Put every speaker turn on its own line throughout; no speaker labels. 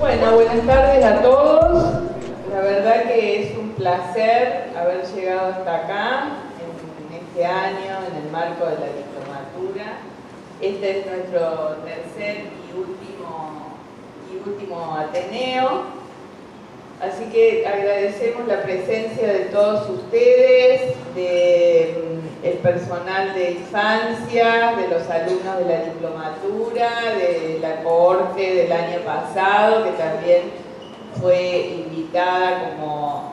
Bueno, buenas tardes a todos. La verdad que es un placer haber llegado hasta acá en este año, en el marco de la diplomatura. Este es nuestro tercer y último Ateneo. Así que agradecemos la presencia de todos ustedes, del personal de infancia, de los alumnos de la diplomatura, de la cohorte del año pasado, que también fue invitada como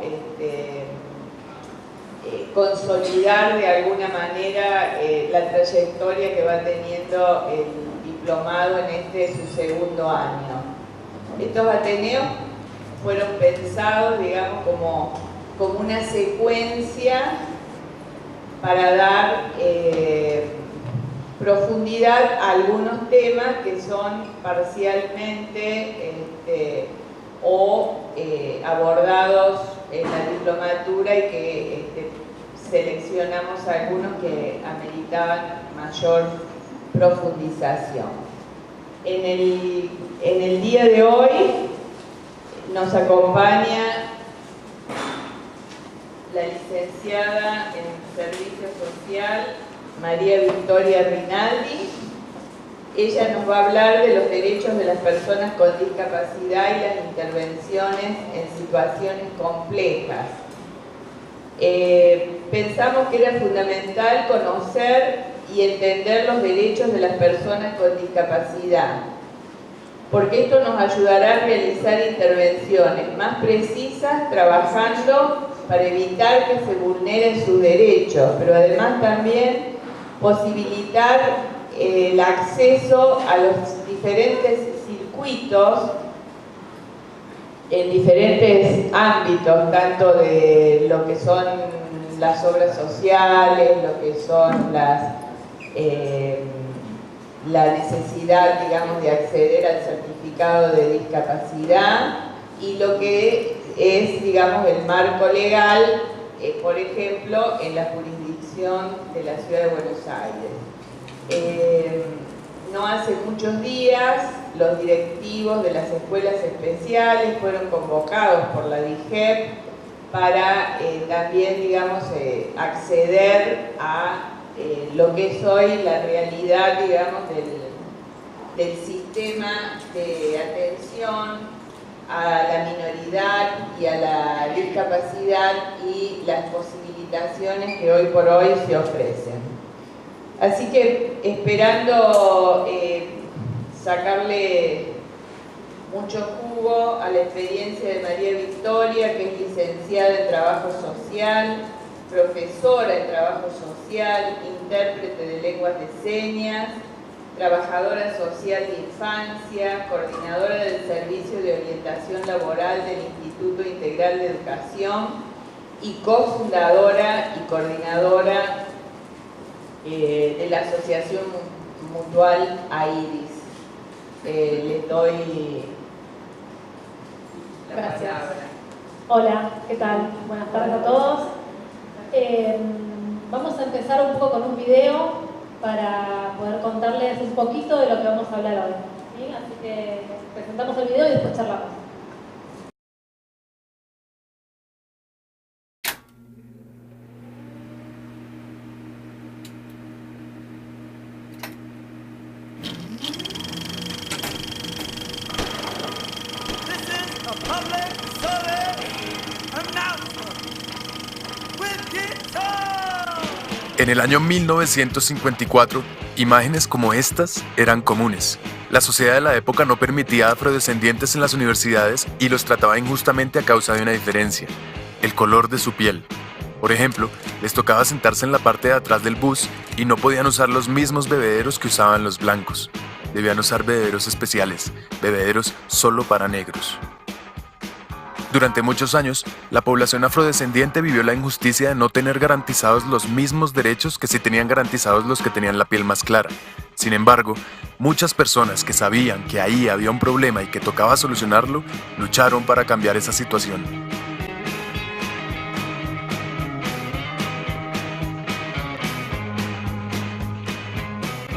consolidar de alguna manera la trayectoria que va teniendo el diplomado en su segundo año. Estos Ateneos fueron pensados, digamos, como una secuencia para dar profundidad a algunos temas que son parcialmente abordados en la diplomatura y que seleccionamos algunos que ameritaban mayor profundización. En el día de hoy nos acompaña la licenciada en Servicio Social, María Victoria Rinaldi. Ella nos va a hablar de los derechos de las personas con discapacidad y las intervenciones en situaciones complejas. Pensamos que era fundamental conocer y entender los derechos de las personas con discapacidad, porque esto nos ayudará a realizar intervenciones más precisas, trabajando para evitar que se vulneren sus derechos, pero además también posibilitar el acceso a los diferentes circuitos en diferentes ámbitos, tanto de lo que son las obras sociales, lo que son la necesidad, digamos, de acceder al certificado de discapacidad y lo que es, digamos, el marco legal, por ejemplo, en la jurisdicción de la Ciudad de Buenos Aires. No hace muchos días, los directivos de las escuelas especiales fueron convocados por la DIGEP para también, digamos, acceder a lo que es hoy la realidad, digamos, del sistema de atención a la minoridad y a la discapacidad y las posibilitaciones que hoy por hoy se ofrecen. Así que esperando sacarle mucho jugo a la experiencia de María Victoria, que es licenciada en Trabajo Social, profesora en Trabajo Social, intérprete de lenguas de señas, trabajadora social de infancia, coordinadora del Servicio de Orientación Laboral del Instituto Integral de Educación y cofundadora y coordinadora de la Asociación Mutual AIRIS. Les doy la palabra.
Hola, ¿qué tal? Buenas tardes a todos. Vamos a empezar un poco con un video para poder contarles un poquito de lo que vamos a hablar hoy. ¿Sí? Así que presentamos el video y después charlamos.
En el año 1954, imágenes como estas eran comunes. La sociedad de la época no permitía a afrodescendientes en las universidades y los trataba injustamente a causa de una diferencia: el color de su piel. Por ejemplo, les tocaba sentarse en la parte de atrás del bus y no podían usar los mismos bebederos que usaban los blancos. Debían usar bebederos especiales, bebederos solo para negros. Durante muchos años, la población afrodescendiente vivió la injusticia de no tener garantizados los mismos derechos que sí tenían garantizados los que tenían la piel más clara. Sin embargo, muchas personas que sabían que ahí había un problema y que tocaba solucionarlo, lucharon para cambiar esa situación.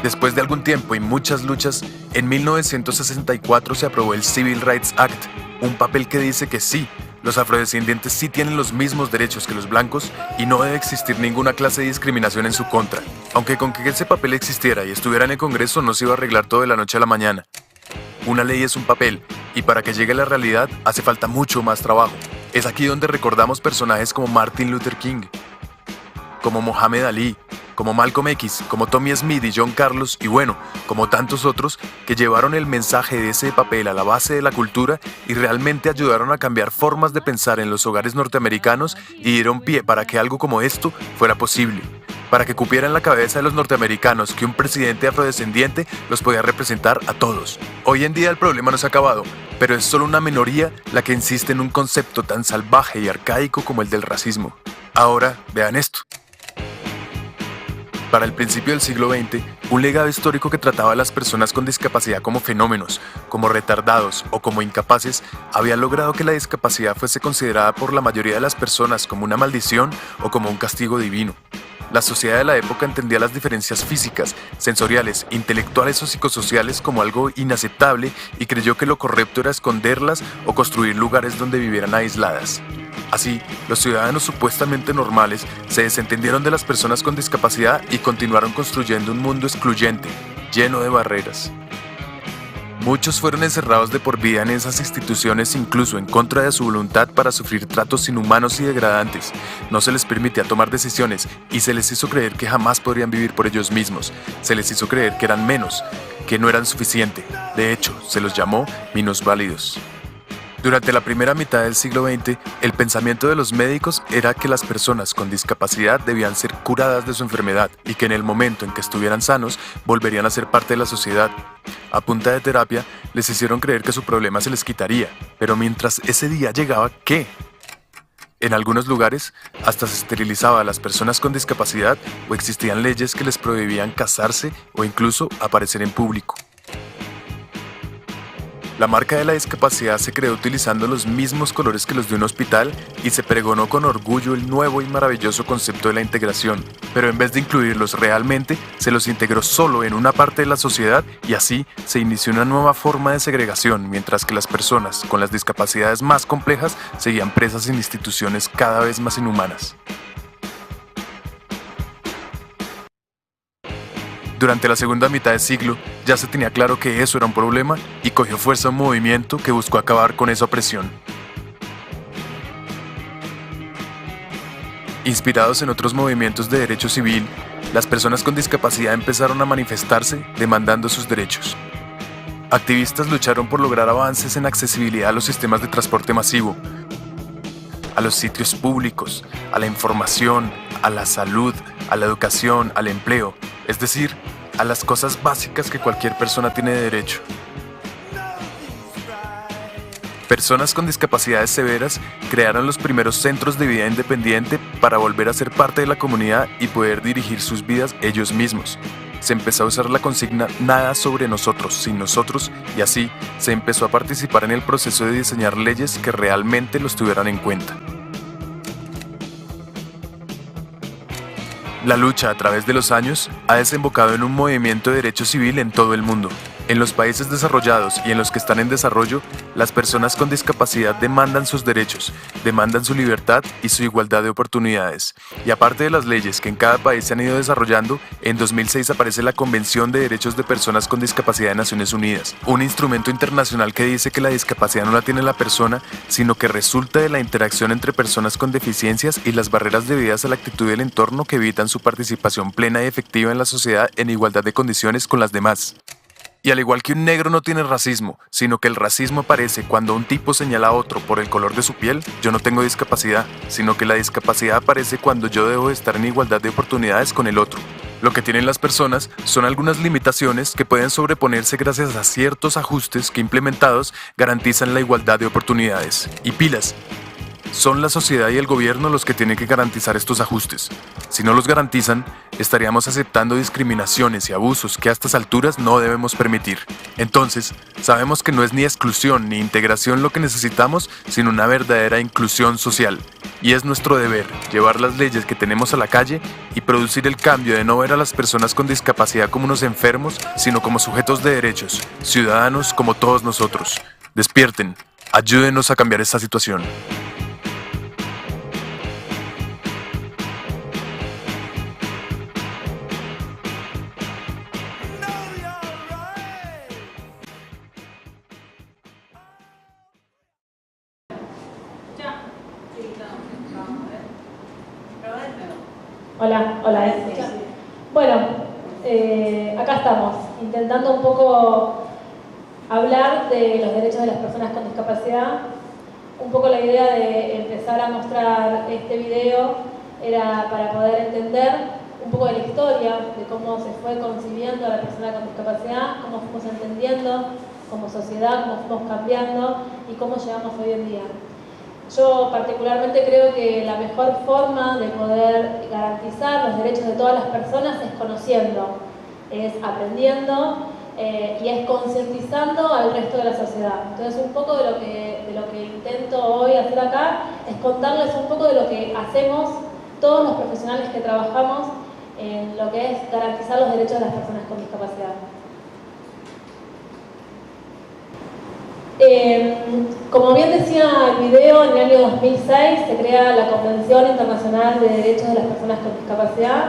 Después de algún tiempo y muchas luchas, en 1964 se aprobó el Civil Rights Act, un papel que dice que sí, los afrodescendientes sí tienen los mismos derechos que los blancos y no debe existir ninguna clase de discriminación en su contra. Aunque con que ese papel existiera y estuviera en el Congreso no se iba a arreglar todo de la noche a la mañana. Una ley es un papel, y para que llegue a la realidad hace falta mucho más trabajo. Es aquí donde recordamos personajes como Martin Luther King, como Mohamed Ali, como Malcolm X, como Tommy Smith y John Carlos, y bueno, como tantos otros que llevaron el mensaje de ese papel a la base de la cultura y realmente ayudaron a cambiar formas de pensar en los hogares norteamericanos y dieron pie para que algo como esto fuera posible, para que cupiera en la cabeza de los norteamericanos que un presidente afrodescendiente los podía representar a todos. Hoy en día el problema no se ha acabado, pero es solo una minoría la que insiste en un concepto tan salvaje y arcaico como el del racismo. Ahora, vean esto. Para el principio del siglo XX, un legado histórico que trataba a las personas con discapacidad como fenómenos, como retardados o como incapaces, había logrado que la discapacidad fuese considerada por la mayoría de las personas como una maldición o como un castigo divino. La sociedad de la época entendía las diferencias físicas, sensoriales, intelectuales o psicosociales como algo inaceptable y creyó que lo correcto era esconderlas o construir lugares donde vivieran aisladas. Así, los ciudadanos supuestamente normales se desentendieron de las personas con discapacidad y continuaron construyendo un mundo excluyente, lleno de barreras. Muchos fueron encerrados de por vida en esas instituciones incluso en contra de su voluntad para sufrir tratos inhumanos y degradantes. No se les permitía tomar decisiones y se les hizo creer que jamás podrían vivir por ellos mismos. Se les hizo creer que eran menos, que no eran suficiente. De hecho, se los llamó minusválidos. Durante la primera mitad del siglo XX, el pensamiento de los médicos era que las personas con discapacidad debían ser curadas de su enfermedad y que en el momento en que estuvieran sanos, volverían a ser parte de la sociedad. A punta de terapia, les hicieron creer que su problema se les quitaría, pero mientras ese día llegaba, ¿qué? En algunos lugares, hasta se esterilizaba a las personas con discapacidad o existían leyes que les prohibían casarse o incluso aparecer en público. La marca de la discapacidad se creó utilizando los mismos colores que los de un hospital y se pregonó con orgullo el nuevo y maravilloso concepto de la integración, pero en vez de incluirlos realmente, se los integró solo en una parte de la sociedad y así se inició una nueva forma de segregación, mientras que las personas con las discapacidades más complejas seguían presas en instituciones cada vez más inhumanas. Durante la segunda mitad del siglo, ya se tenía claro que eso era un problema y cogió fuerza un movimiento que buscó acabar con esa opresión. Inspirados en otros movimientos de derecho civil, las personas con discapacidad empezaron a manifestarse demandando sus derechos. Activistas lucharon por lograr avances en accesibilidad a los sistemas de transporte masivo, a los sitios públicos, a la información, a la salud, a la educación, al empleo, es decir, a las cosas básicas que cualquier persona tiene derecho. Personas con discapacidades severas crearon los primeros centros de vida independiente para volver a ser parte de la comunidad y poder dirigir sus vidas ellos mismos. Se empezó a usar la consigna nada sobre nosotros, sin nosotros, y así se empezó a participar en el proceso de diseñar leyes que realmente los tuvieran en cuenta. La lucha a través de los años ha desembocado en un movimiento de derecho civil en todo el mundo. En los países desarrollados y en los que están en desarrollo, las personas con discapacidad demandan sus derechos, demandan su libertad y su igualdad de oportunidades. Y aparte de las leyes que en cada país se han ido desarrollando, en 2006 aparece la Convención de Derechos de Personas con Discapacidad de Naciones Unidas, un instrumento internacional que dice que la discapacidad no la tiene la persona, sino que resulta de la interacción entre personas con deficiencias y las barreras debidas a la actitud del entorno que evitan su participación plena y efectiva en la sociedad en igualdad de condiciones con las demás. Y al igual que un negro no tiene racismo, sino que el racismo aparece cuando un tipo señala a otro por el color de su piel, yo no tengo discapacidad, sino que la discapacidad aparece cuando yo debo estar en igualdad de oportunidades con el otro. Lo que tienen las personas son algunas limitaciones que pueden sobreponerse gracias a ciertos ajustes que implementados garantizan la igualdad de oportunidades. Y pilas, Son la sociedad y el gobierno los que tienen que garantizar estos ajustes. Si no los garantizan, estaríamos aceptando discriminaciones y abusos que a estas alturas no debemos permitir. Entonces, sabemos que no es ni exclusión ni integración lo que necesitamos, sino una verdadera inclusión social. Y es nuestro deber llevar las leyes que tenemos a la calle y producir el cambio de no ver a las personas con discapacidad como unos enfermos, sino como sujetos de derechos, ciudadanos como todos nosotros. Despierten, ayúdenos a cambiar esta situación.
Hola, hola, ¿me escucha? Bueno, acá estamos, intentando un poco hablar de los derechos de las personas con discapacidad. Un poco la idea de empezar a mostrar este video era para poder entender un poco de la historia, de cómo se fue concibiendo a la persona con discapacidad, cómo fuimos entendiendo como sociedad, cómo fuimos cambiando y cómo llegamos hoy en día. Yo particularmente creo que la mejor forma de poder garantizar los derechos de todas las personas es conociendo, es aprendiendo y es concientizando al resto de la sociedad. Entonces un poco de lo que intento hoy hacer acá es contarles un poco de lo que hacemos todos los profesionales que trabajamos en lo que es garantizar los derechos de las personas con discapacidad. Como bien decía el video, en el año 2006 se crea la Convención Internacional de Derechos de las Personas con Discapacidad.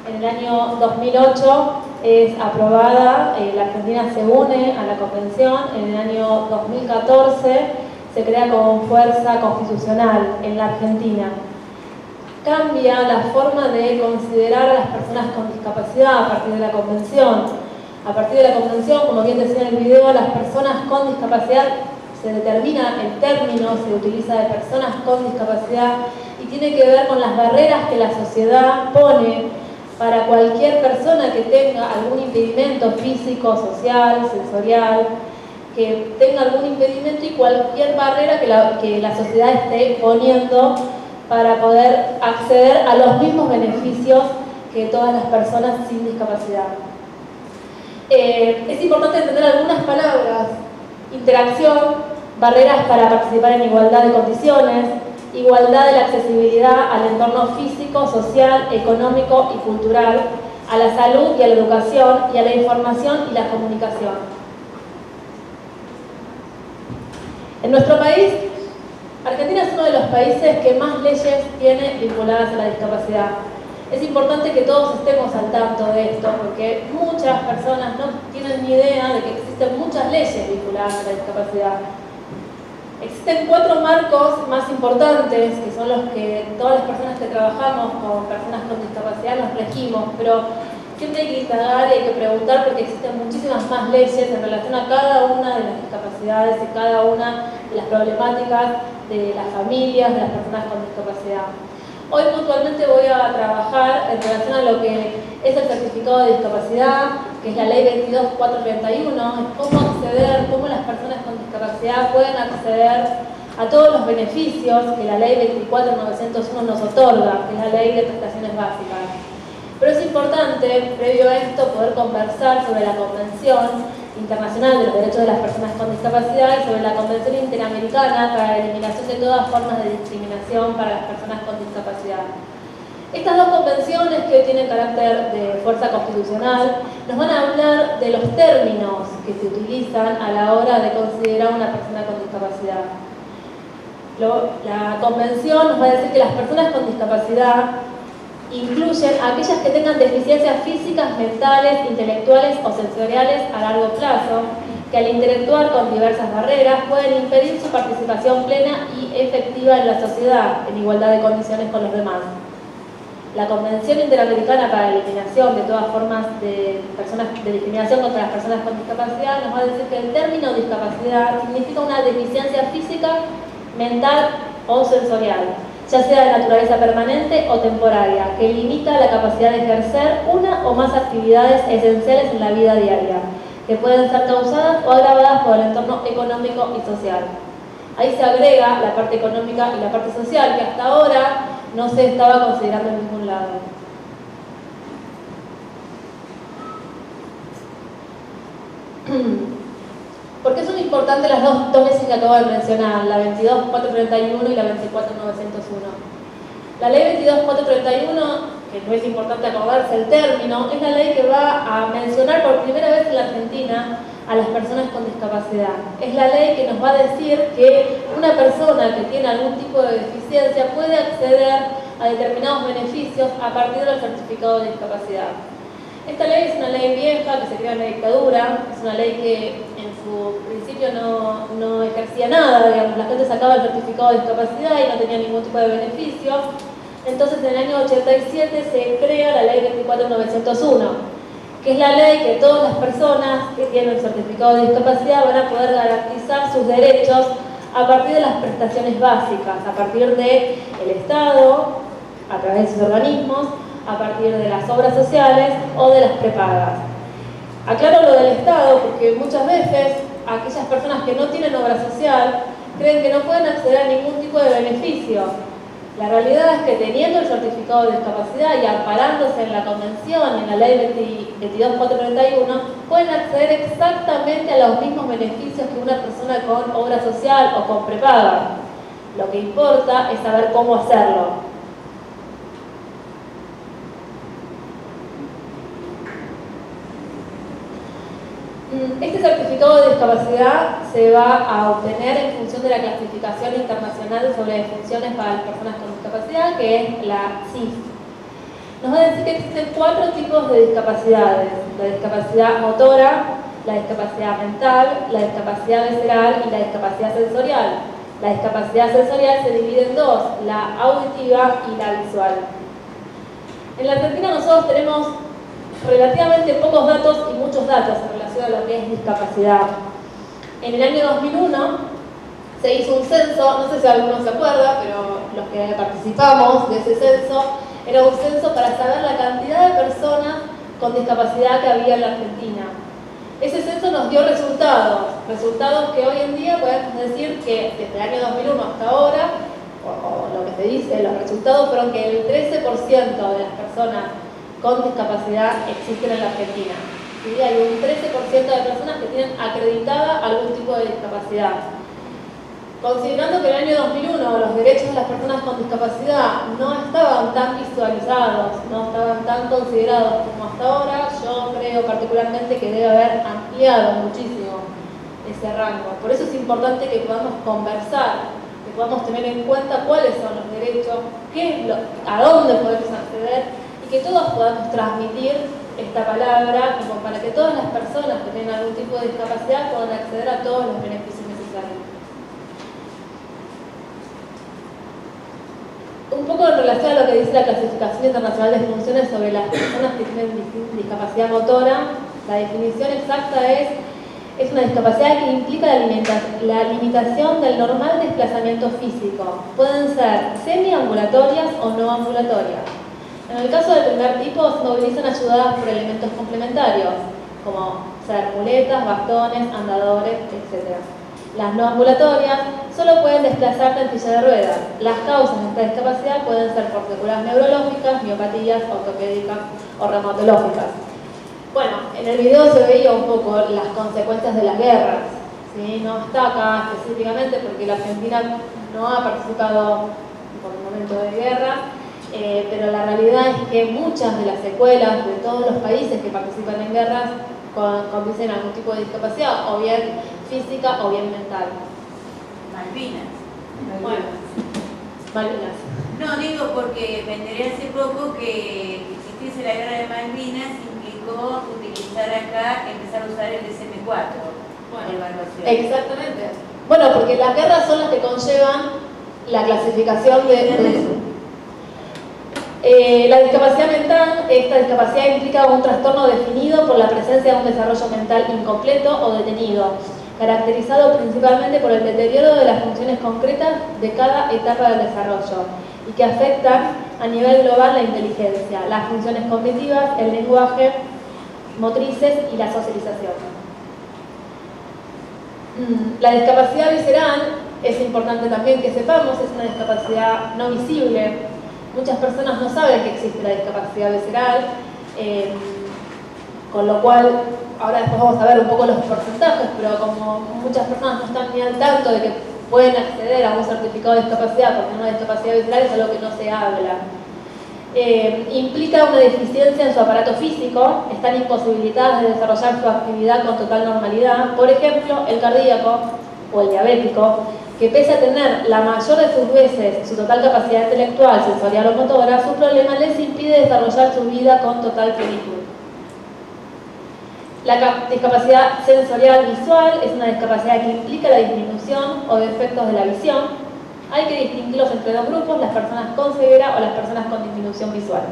En el año 2008 es aprobada, la Argentina se une a la Convención. En el año 2014 se crea con fuerza constitucional en la Argentina. Cambia la forma de considerar a las personas con discapacidad a partir de la Convención. A partir de la Convención, como bien decía en el video, las personas con discapacidad, se determina el término, se utiliza de personas con discapacidad y tiene que ver con las barreras que la sociedad pone para cualquier persona que tenga algún impedimento físico, social, sensorial, que tenga algún impedimento y cualquier barrera que la sociedad esté poniendo para poder acceder a los mismos beneficios que todas las personas sin discapacidad. Es importante entender algunas palabras: interacción, barreras para participar en igualdad de condiciones, igualdad de la accesibilidad al entorno físico, social, económico y cultural, a la salud y a la educación y a la información y la comunicación. En nuestro país, Argentina es uno de los países que más leyes tiene vinculadas a la discapacidad. Es importante que todos estemos al tanto de esto, porque muchas personas no tienen ni idea de que existen muchas leyes vinculadas a la discapacidad. Existen 4 marcos más importantes, que son los que todas las personas que trabajamos con personas con discapacidad nos regimos, pero siempre hay que indagar y hay que preguntar porque existen muchísimas más leyes en relación a cada una de las discapacidades y cada una de las problemáticas de las familias, de las personas con discapacidad. Hoy puntualmente voy a trabajar en relación a lo que es el certificado de discapacidad, que es la ley 22431, es cómo acceder, cómo las personas con discapacidad pueden acceder a todos los beneficios que la ley 24901 nos otorga, que es la ley de prestaciones básicas. Pero es importante, previo a esto, poder conversar sobre la Convención Internacional de los Derechos de las Personas con Discapacidad y sobre la Convención Interamericana para la Eliminación de todas formas de discriminación para las personas con discapacidad. Estas dos convenciones, que hoy tienen carácter de fuerza constitucional, nos van a hablar de los términos que se utilizan a la hora de considerar a una persona con discapacidad. La convención nos va a decir que las personas con discapacidad incluyen a aquellas que tengan deficiencias físicas, mentales, intelectuales o sensoriales a largo plazo, que al interactuar con diversas barreras pueden impedir su participación plena y efectiva en la sociedad, en igualdad de condiciones con los demás. La Convención Interamericana para la Eliminación de todas formas de discriminación contra las personas con discapacidad nos va a decir que el término discapacidad significa una deficiencia física, mental o sensorial, ya sea de naturaleza permanente o temporaria, que limita la capacidad de ejercer una o más actividades esenciales en la vida diaria, que pueden ser causadas o agravadas por el entorno económico y social. Ahí se agrega la parte económica y la parte social, que hasta ahora no se estaba considerando en ningún lado. ¿Por qué son importantes las dos leyes que acabo de mencionar, la 22.431 y la 24.901? La ley 22.431, que no es importante acordarse el término, es la ley que va a mencionar por primera vez en la Argentina a las personas con discapacidad. Es la ley que nos va a decir que una persona que tiene algún tipo de deficiencia puede acceder a determinados beneficios a partir del certificado de discapacidad. Esta ley es una ley vieja que se creó en la dictadura, es una ley que en su principio no ejercía nada, digamos, la gente sacaba el certificado de discapacidad y no tenía ningún tipo de beneficio. Entonces en el año 87 se crea la ley 24.901, que es la ley que todas las personas que tienen el certificado de discapacidad van a poder garantizar sus derechos a partir de las prestaciones básicas, a partir del Estado, a través de sus organismos, a partir de las obras sociales o de las prepagas. Aclaro lo del Estado porque muchas veces aquellas personas que no tienen obra social creen que no pueden acceder a ningún tipo de beneficio. La realidad es que teniendo el certificado de discapacidad y amparándose en la convención, en la ley 22.431, pueden acceder exactamente a los mismos beneficios que una persona con obra social o con prepaga. Lo que importa es saber cómo hacerlo. Este certificado de discapacidad se va a obtener en función de la clasificación internacional sobre funciones para las personas con discapacidad, que es la CIF. Nos va a decir que existen 4 tipos de discapacidades: la discapacidad motora, la discapacidad mental, la discapacidad visceral y la discapacidad sensorial. La discapacidad sensorial se divide en 2, la auditiva y la visual. En la Argentina nosotros tenemos relativamente pocos datos y muchos datos en relación a lo que es discapacidad. En el año 2001 se hizo un censo, no sé si alguno se acuerda, pero los que participamos de ese censo, era un censo para saber la cantidad de personas con discapacidad que había en la Argentina. Ese censo nos dio resultados que hoy en día podemos decir que desde el año 2001 hasta ahora, o lo que se dice, los resultados fueron que el 13% de las personas con discapacidad existen en la Argentina. ¿Sí? Hay un 13% de personas que tienen acreditada algún tipo de discapacidad. Considerando que en el año 2001 los derechos de las personas con discapacidad no estaban tan visualizados, no estaban tan considerados como hasta ahora, yo creo particularmente que debe haber ampliado muchísimo ese rango. Por eso es importante que podamos conversar, que podamos tener en cuenta cuáles son los derechos, a dónde podemos acceder, que todos podamos transmitir esta palabra como para que todas las personas que tengan algún tipo de discapacidad puedan acceder a todos los beneficios necesarios. Un poco en relación a lo que dice la clasificación internacional de funciones sobre las personas que tienen discapacidad motora, la definición exacta es una discapacidad que implica la limitación del normal desplazamiento físico. Pueden ser semiambulatorias o no ambulatorias. En el caso del primer tipo, se movilizan ayudadas por elementos complementarios, como ser muletas, bastones, andadores, etc. Las no ambulatorias solo pueden desplazarse en silla de ruedas. Las causas de esta discapacidad pueden ser por secuelas neurológicas, miopatías, ortopédicas o reumatológicas. Bueno, en el video se veía un poco las consecuencias de las guerras, ¿sí? No está acá específicamente porque la Argentina no ha participado por un momento de guerra. Pero la realidad es que muchas de las secuelas de todos los países que participan en guerras conducen a algún tipo de discapacidad, o bien física o bien mental.
Malvinas.
Bueno, Malvinas.
No, digo porque me enteré hace poco que existiese la guerra de Malvinas implicó utilizar acá, empezar a usar el DSM-4. Bueno, evaluación.
Exactamente. Bueno, porque las guerras son las que conllevan la clasificación de la discapacidad mental. Esta discapacidad implica un trastorno definido por la presencia de un desarrollo mental incompleto o detenido, caracterizado principalmente por el deterioro de las funciones concretas de cada etapa del desarrollo y que afectan a nivel global la inteligencia, las funciones cognitivas, el lenguaje, motrices y la socialización. La discapacidad visceral es importante también que sepamos, es una discapacidad no visible. Muchas personas no saben que existe la discapacidad visceral, con lo cual, ahora después vamos a ver un poco los porcentajes, pero como muchas personas no están ni al tanto de que pueden acceder a un certificado de discapacidad porque una discapacidad visceral es algo que no se habla. Implica una deficiencia en su aparato físico, están imposibilitadas de desarrollar su actividad con total normalidad. Por ejemplo, el cardíaco o el diabético, que pese a tener la mayor de sus veces su total capacidad intelectual, sensorial o motora, su problema les impide desarrollar su vida con total plenitud. La discapacidad sensorial visual es una discapacidad que implica la disminución o defectos de la visión. Hay que distinguirlos entre dos grupos, las personas con ceguera o las personas con disminución visual.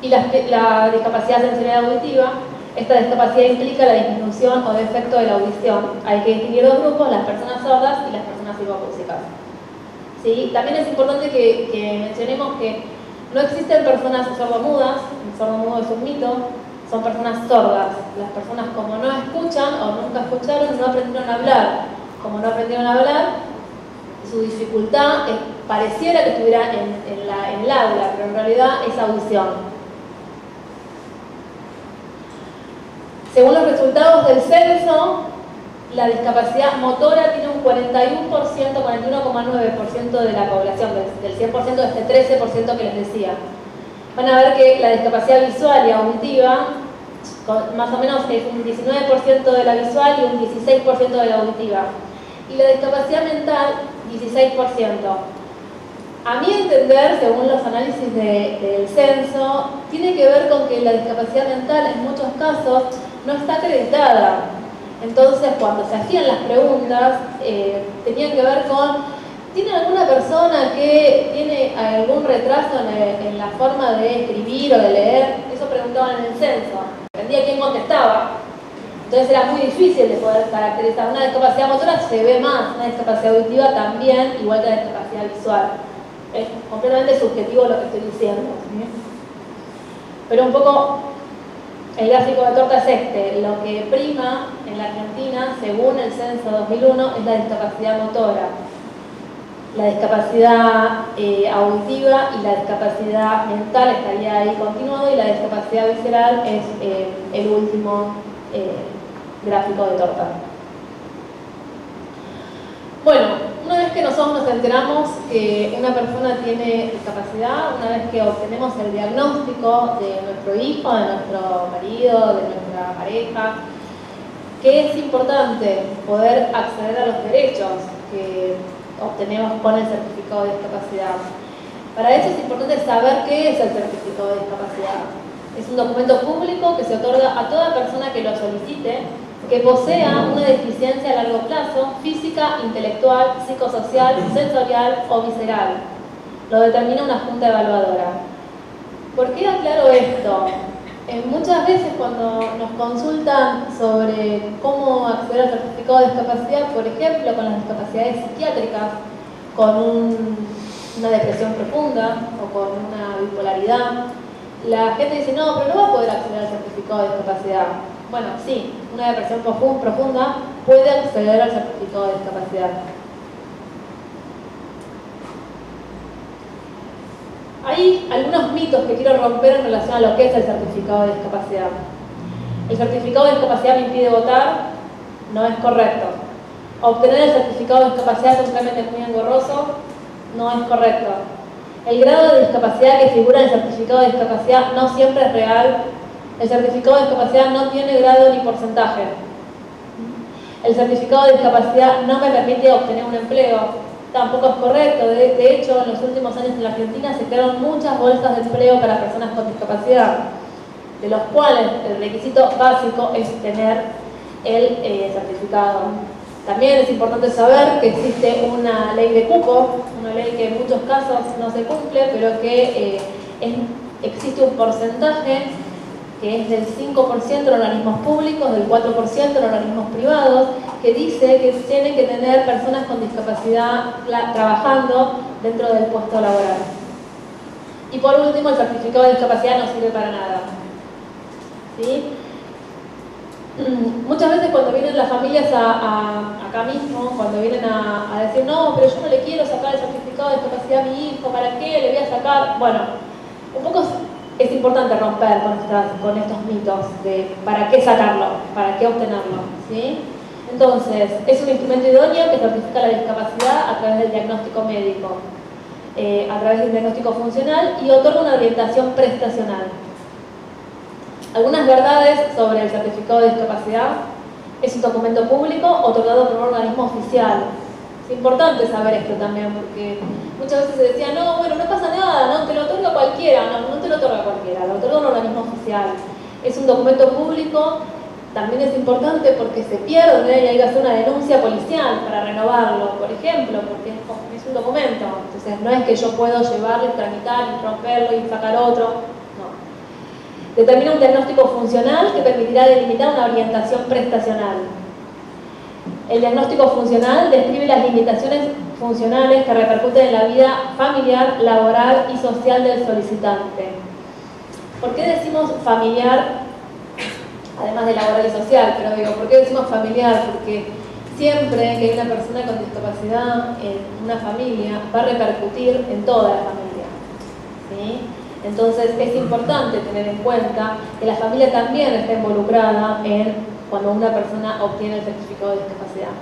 Y la discapacidad sensorial auditiva, esta discapacidad implica la disminución o defecto de la audición. Hay que distinguir dos grupos, las personas sordas y las personas hipoacúsicas. ¿Sí? También es importante que mencionemos que no existen personas sordomudas, el sordomudo es un mito, son personas sordas. Las personas como no escuchan o nunca escucharon, no aprendieron a hablar. Como no aprendieron a hablar, su dificultad pareciera que estuviera en el aula, pero en realidad es audición. Según los resultados del censo, la discapacidad motora tiene un 41%, 41,9% de la población, del 100% de este 13% que les decía. Van a ver que la discapacidad visual y auditiva, más o menos es un 19% de la visual y un 16% de la auditiva. Y la discapacidad mental, 16%. A mi entender, según los análisis del censo, tiene que ver con que la discapacidad mental en muchos casos no está acreditada. Entonces, cuando se hacían las preguntas, tenían que ver con: ¿tiene alguna persona que tiene algún retraso en la forma de escribir o de leer? Eso preguntaban en el censo. Dependía quién contestaba. Entonces era muy difícil de poder caracterizar. Una discapacidad motora se ve más, una discapacidad auditiva también, igual que la discapacidad visual. Es completamente subjetivo lo que estoy diciendo, ¿sí? Pero un poco el gráfico de torta es este. Lo que prima en la Argentina, según el censo 2001, es la discapacidad motora. La discapacidad auditiva y la discapacidad mental estaría ahí continuado, y la discapacidad visceral es el último gráfico de torta. Bueno, una vez que nosotros nos enteramos que una persona tiene discapacidad, una vez que obtenemos el diagnóstico de nuestro hijo, de nuestro marido, de nuestra pareja, que es importante poder acceder a los derechos que obtenemos con el certificado de discapacidad. Para eso es importante saber qué es el certificado de discapacidad. Es un documento público que se otorga a toda persona que lo solicite, que posea una deficiencia a largo plazo, física, intelectual, psicosocial, sensorial o visceral. Lo determina una junta evaluadora. ¿Por qué aclaro esto? Muchas veces cuando nos consultan sobre cómo acceder al certificado de discapacidad, por ejemplo, con las discapacidades psiquiátricas, con una depresión profunda o con una bipolaridad, la gente dice: no, pero no va a poder acceder al certificado de discapacidad. Bueno, sí, una depresión profunda puede acceder al certificado de discapacidad. Hay algunos mitos que quiero romper en relación a lo que es el certificado de discapacidad. El certificado de discapacidad me impide votar, no es correcto. Obtener el certificado de discapacidad es un trámite muy engorroso, no es correcto. El grado de discapacidad que figura en el certificado de discapacidad no siempre es real. El certificado de discapacidad no tiene grado ni porcentaje. El certificado de discapacidad no me permite obtener un empleo. Tampoco es correcto. De hecho, en los últimos años en la Argentina se crearon muchas bolsas de empleo para personas con discapacidad, de los cuales el requisito básico es tener el certificado. También es importante saber que existe una ley de cupo, una ley que en muchos casos no se cumple, pero que existe un porcentaje que es del 5% en organismos públicos, del 4% en organismos privados, que dice que tienen que tener personas con discapacidad trabajando dentro del puesto laboral. Y por último, el certificado de discapacidad no sirve para nada. ¿Sí? Muchas veces cuando vienen las familias acá mismo, cuando vienen a decir, no, pero yo no le quiero sacar el certificado de discapacidad a mi hijo, ¿para qué le voy a sacar? Bueno, un poco es importante romper con estos mitos de para qué sacarlo, para qué obtenerlo, ¿sí? Entonces, es un instrumento idóneo que certifica la discapacidad a través del diagnóstico médico, a través del diagnóstico funcional y otorga una orientación prestacional. Algunas verdades sobre el certificado de discapacidad: es un documento público otorgado por un organismo oficial. Es importante saber esto también, porque muchas veces se decía, no, bueno, no pasa nada, no te lo otorga cualquiera. No te lo otorga cualquiera, lo otorga un organismo oficial. Es un documento público. También es importante porque se pierde y hay que hacer una denuncia policial para renovarlo, por ejemplo, porque es un documento. Entonces no es que yo puedo llevarlo y tramitar y romperlo y sacar otro. No. Determina un diagnóstico funcional que permitirá delimitar una orientación prestacional. El diagnóstico funcional describe las limitaciones funcionales que repercuten en la vida familiar, laboral y social del solicitante. ¿Por qué decimos familiar? Además de laboral y social, pero digo, ¿por qué decimos familiar? Porque siempre que hay una persona con discapacidad en una familia, va a repercutir en toda la familia, ¿sí? Entonces es importante tener en cuenta que la familia también está involucrada cuando una persona obtiene el certificado de discapacidad.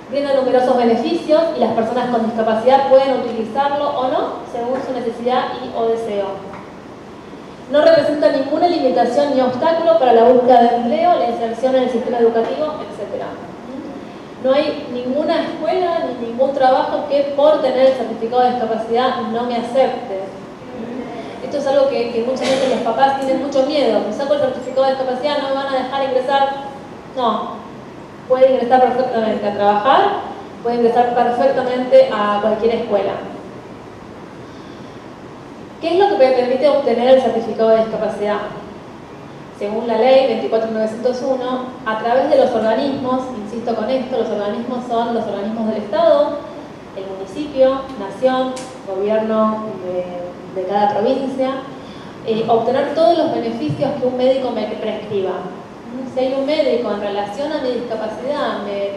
Brinda numerosos beneficios y las personas con discapacidad pueden utilizarlo o no, según su necesidad o deseo. No representa ninguna limitación ni obstáculo para la búsqueda de empleo, la inserción en el sistema educativo, etc. No hay ninguna escuela ni ningún trabajo que por tener el certificado de discapacidad no me acepte. Esto es algo que muchas veces los papás tienen mucho miedo. Me saco el certificado de discapacidad, no me van a dejar ingresar. No, puede ingresar perfectamente a trabajar, puede ingresar perfectamente a cualquier escuela. ¿Qué es lo que me permite obtener el certificado de discapacidad? Según la ley 24901, a través de los organismos, insisto con esto, los organismos son los organismos del Estado, el municipio, nación, gobierno de cada provincia, obtener todos los beneficios que un médico me prescriba. Si hay un médico en relación a mi discapacidad me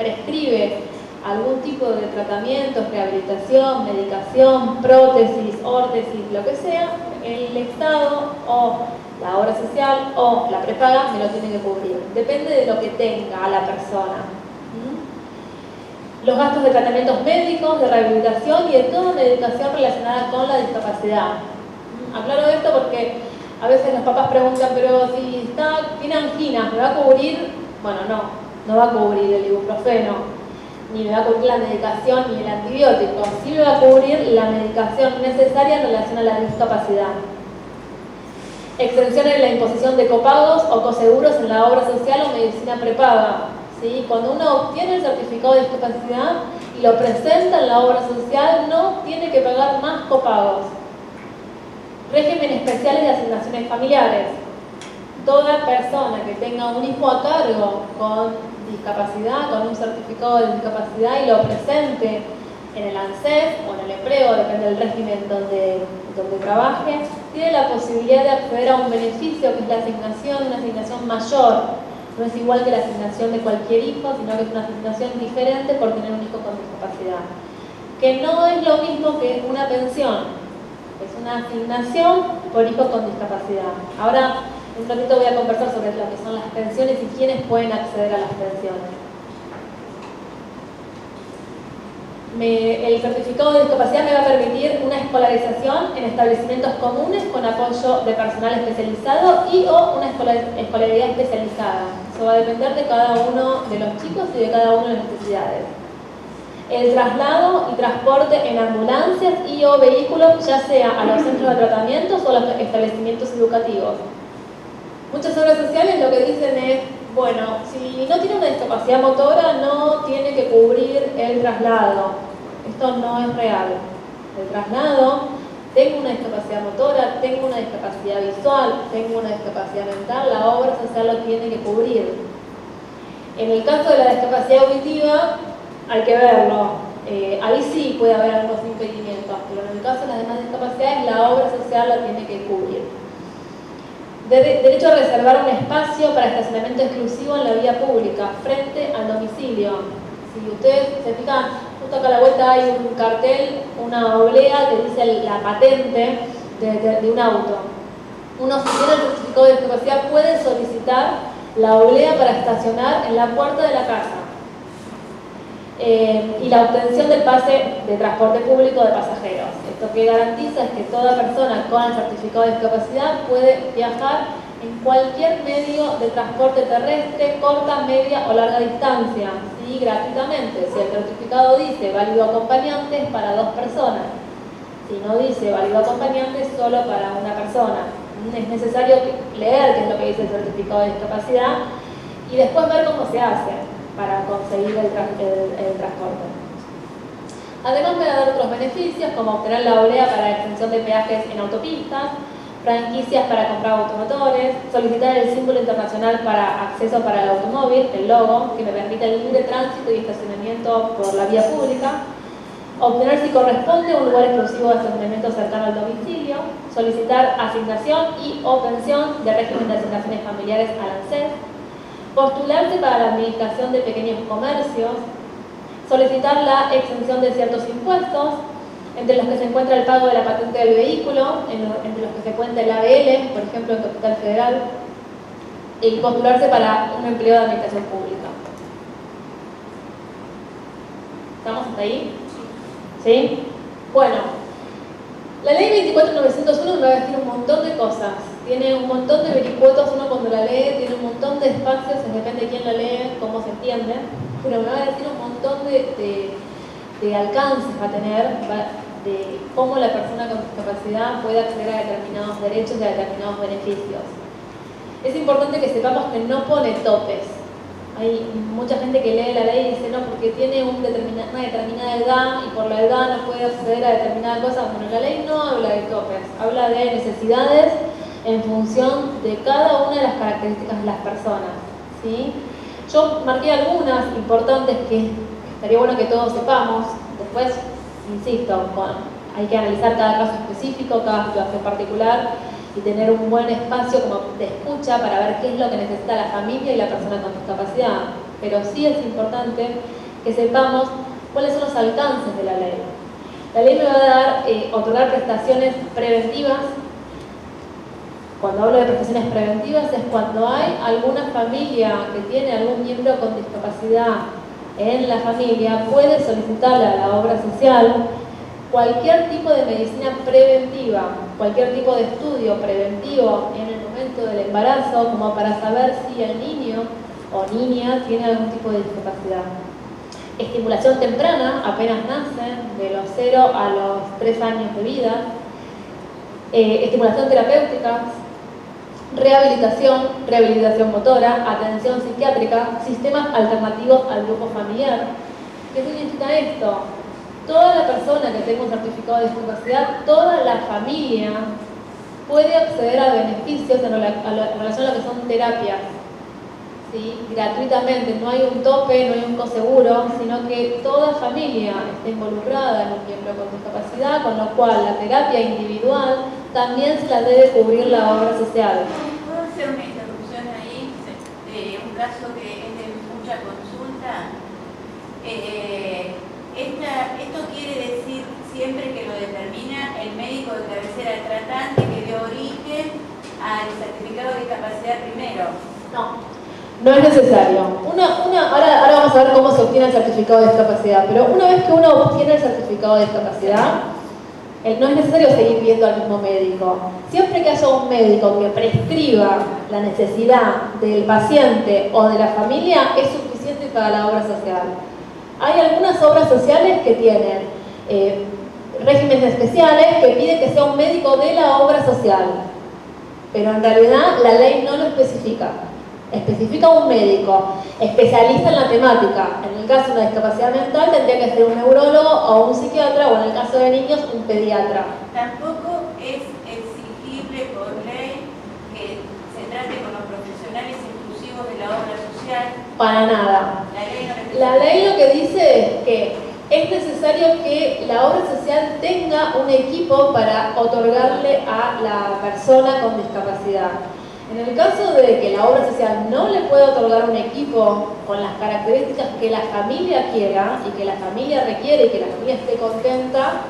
prescribe algún tipo de tratamiento, rehabilitación, medicación, prótesis, órtesis, lo que sea, el Estado o la obra social o la prepaga me lo tiene que cubrir. Depende de lo que tenga la persona. Los gastos de tratamientos médicos, de rehabilitación y de toda medicación relacionada con la discapacidad. Aclaro esto porque a veces los papás preguntan, pero si tiene angina, ¿me va a cubrir? Bueno, no va a cubrir el ibuprofeno, ni me va a cubrir la medicación ni el antibiótico. Sí me va a cubrir la medicación necesaria en relación a la discapacidad. Exención en la imposición de copagos o coseguros en la obra social o medicina prepaga. ¿Sí? Cuando uno obtiene el certificado de discapacidad y lo presenta en la obra social, no tiene que pagar más copagos. Régimen especiales de asignaciones familiares. Toda persona que tenga un hijo a cargo con discapacidad, con un certificado de discapacidad y lo presente en el ANSES o en el empleo, depende del régimen donde trabaje, tiene la posibilidad de acceder a un beneficio que es la asignación, una asignación mayor. No es igual que la asignación de cualquier hijo, sino que es una asignación diferente por tener un hijo con discapacidad. Que no es lo mismo que una pensión, es una asignación por hijos con discapacidad. Ahora, un ratito voy a conversar sobre lo que son las pensiones y quiénes pueden acceder a las pensiones. El certificado de discapacidad me va a permitir una escolarización en establecimientos comunes con apoyo de personal especializado y o una escolaridad especializada. Eso va a depender de cada uno de los chicos y de cada una de las necesidades. El traslado y transporte en ambulancias y o vehículos, ya sea a los centros de tratamientos o a los establecimientos educativos. Muchas obras sociales lo que dicen es, bueno, si no tiene una discapacidad motora, no tiene que cubrir el traslado. Esto no es real. El traslado, tengo una discapacidad motora, tengo una discapacidad visual, tengo una discapacidad mental, la obra social lo tiene que cubrir. En el caso de la discapacidad auditiva, hay que verlo. Ahí sí puede haber algunos impedimentos, pero en el caso de las demás discapacidades, la obra social lo tiene que cubrir. Derecho a reservar un espacio para estacionamiento exclusivo en la vía pública, frente al domicilio. Si ustedes se fijan, justo acá a la vuelta hay un cartel, una oblea que dice la patente de un auto. Uno, si tiene el certificado de discapacidad, puede solicitar la oblea para estacionar en la puerta de la casa. Y la obtención del pase de transporte público de pasajeros. Esto que garantiza es que toda persona con el certificado de discapacidad puede viajar en cualquier medio de transporte terrestre, corta, media o larga distancia, ¿sí? Gratuitamente. Si el certificado dice válido acompañante, es para 2 personas. Si no dice válido acompañante, es solo para una persona. Es necesario leer qué es lo que dice el certificado de discapacidad y después ver cómo se hace para conseguir el transporte. Además me va a dar otros beneficios, como obtener la oblea para la extensión de peajes en autopistas, franquicias para comprar automotores, solicitar el símbolo internacional para acceso para el automóvil, el logo, que me permite el libre tránsito y estacionamiento por la vía pública, obtener si corresponde un lugar exclusivo de estacionamiento cercano al domicilio, solicitar asignación y o pensión de régimen de asignaciones familiares al ANSES, postularse para la administración de pequeños comercios, solicitar la exención de ciertos impuestos, entre los que se encuentra el pago de la patente del vehículo, entre los que se cuenta el ABL, por ejemplo en Capital Federal, y postularse para un empleo de administración pública. ¿Estamos hasta ahí? ¿Sí? Bueno, la ley 24.901 me va a decir un montón de cosas. Tiene un montón de vericuetos, uno cuando la lee tiene un montón de espacios, depende de quién la lee, cómo se entiende, pero me va a decir un montón de alcances va a tener, de cómo la persona con discapacidad puede acceder a determinados derechos y a determinados beneficios. Es importante que sepamos que no pone topes. Hay mucha gente que lee la ley y dice no, porque tiene una determinada edad y por la edad no puede acceder a determinadas cosas. Bueno, la ley no habla de topes, habla de necesidades en función de cada una de las características de las personas, ¿sí? Yo marqué algunas importantes que estaría bueno que todos sepamos. Después, insisto, hay que analizar cada caso específico, cada situación particular y tener un buen espacio como de escucha para ver qué es lo que necesita la familia y la persona con discapacidad. Pero sí es importante que sepamos cuáles son los alcances de la ley. La ley me va a dar, otorgar prestaciones preventivas. Cuando hablo de prestaciones preventivas es cuando hay alguna familia que tiene algún miembro con discapacidad en la familia, puede solicitarle a la obra social cualquier tipo de medicina preventiva, cualquier tipo de estudio preventivo en el momento del embarazo, como para saber si el niño o niña tiene algún tipo de discapacidad. Estimulación temprana, apenas nacen, de los 0 a los 3 años de vida. Estimulación terapéutica, rehabilitación motora, atención psiquiátrica, sistemas alternativos al grupo familiar. ¿Qué significa esto? Toda la persona que tenga un certificado de discapacidad, toda la familia puede acceder a beneficios en relación a lo que son terapias, ¿sí? Gratuitamente. No hay un tope, no hay un coseguro, sino que toda familia está involucrada en un miembro con discapacidad, con lo cual la terapia individual también se la debe cubrir la obra social.
¿Puedo hacer una interrupción ahí? Un caso que es de mucha consulta. Esto quiere decir siempre que lo determina el médico de cabecera tratante que dio origen al certificado de discapacidad primero.
No es necesario. Ahora vamos a ver cómo se obtiene el certificado de discapacidad, pero una vez que uno obtiene el certificado de discapacidad, no es necesario seguir viendo al mismo médico. Siempre que haya un médico que prescriba la necesidad del paciente o de la familia, es suficiente para la obra social. Hay algunas obras sociales que tienen regímenes especiales que piden que sea un médico de la obra social, pero en realidad la ley no lo especifica. Especifica un médico especialista en la temática. En el caso de una discapacidad mental tendría que ser un neurólogo o un psiquiatra, o en el caso de niños un pediatra.
Tampoco es exigible por ley que se trate con los profesionales inclusivos de la obra social.
Para nada. La ley lo que dice es que es necesario que la obra social tenga un equipo para otorgarle a la persona con discapacidad. En el caso de que la obra social no le pueda otorgar un equipo con las características que la familia quiera y que la familia requiere y que la familia esté contenta,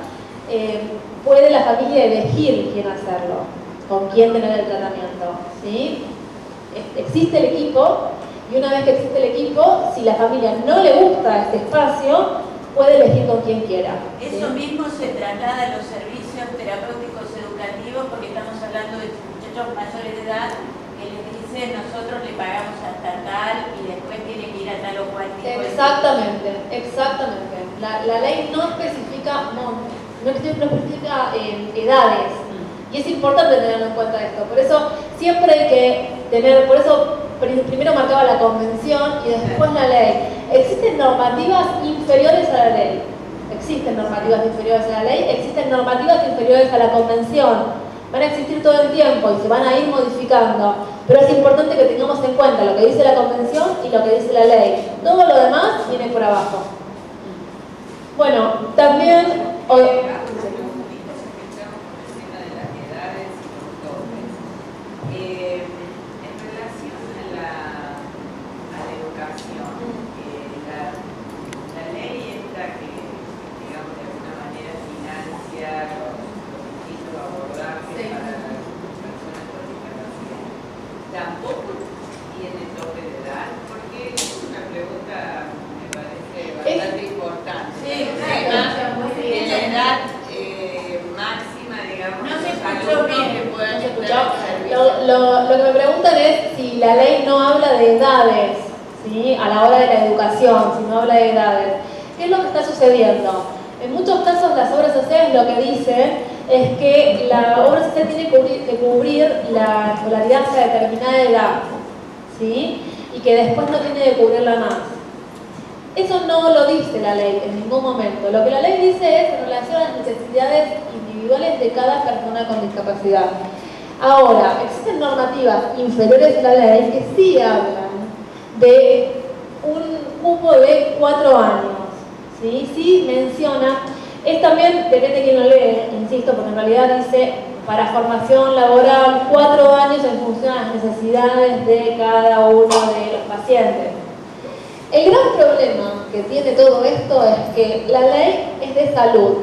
puede la familia elegir quién hacerlo, con quién tener el tratamiento, ¿sí? Existe el equipo, y una vez que existe el equipo, si la familia no le gusta este espacio, puede elegir con quien quiera. ¿Sí?
Eso mismo se traslada a los servicios terapéuticos educativos, porque estamos hablando de muchachos mayores de edad que les dicen nosotros le pagamos hasta tal y después tiene que ir a tal o cual tipo de...
Exactamente. La ley no especifica montes, no especifica edades. Y es importante tenerlo en cuenta esto. Por eso siempre hay que tener, por eso primero marcaba la convención y después la ley. Existen normativas inferiores a la ley. Existen normativas inferiores a la ley, existen normativas inferiores a la convención. Van a existir todo el tiempo y se van a ir modificando. Pero es importante que tengamos en cuenta lo que dice la convención y lo que dice la ley. Todo lo demás viene por abajo. Bueno, también...
Tampoco tiene tope de edad, porque es una pregunta, me parece, bastante importante.
Sí,
de la edad máxima, digamos,
no se
los
escuchó
alumnos
bien,
que puedan
no se
estar
escuchó.
en servicio.
Lo que me preguntan es si la ley no habla de edades, ¿sí? A la hora de la educación, si no habla de edades. ¿Qué es lo que está sucediendo? En muchos casos las obras sociales lo que dicen es que la obra social tiene que cubrir la escolaridad hasta determinada edad, ¿sí? Y que después no tiene que cubrirla más. Eso no lo dice la ley en ningún momento. Lo que la ley dice es en relación a las necesidades individuales de cada persona con discapacidad. Ahora, existen normativas inferiores a la ley que sí hablan de un cupo de 4 años, ¿sí? Sí menciona. Es también, depende de quién lo lee, insisto, porque en realidad dice para formación laboral 4 años en función a las necesidades de cada uno de los pacientes. El gran problema que tiene todo esto es que la ley es de salud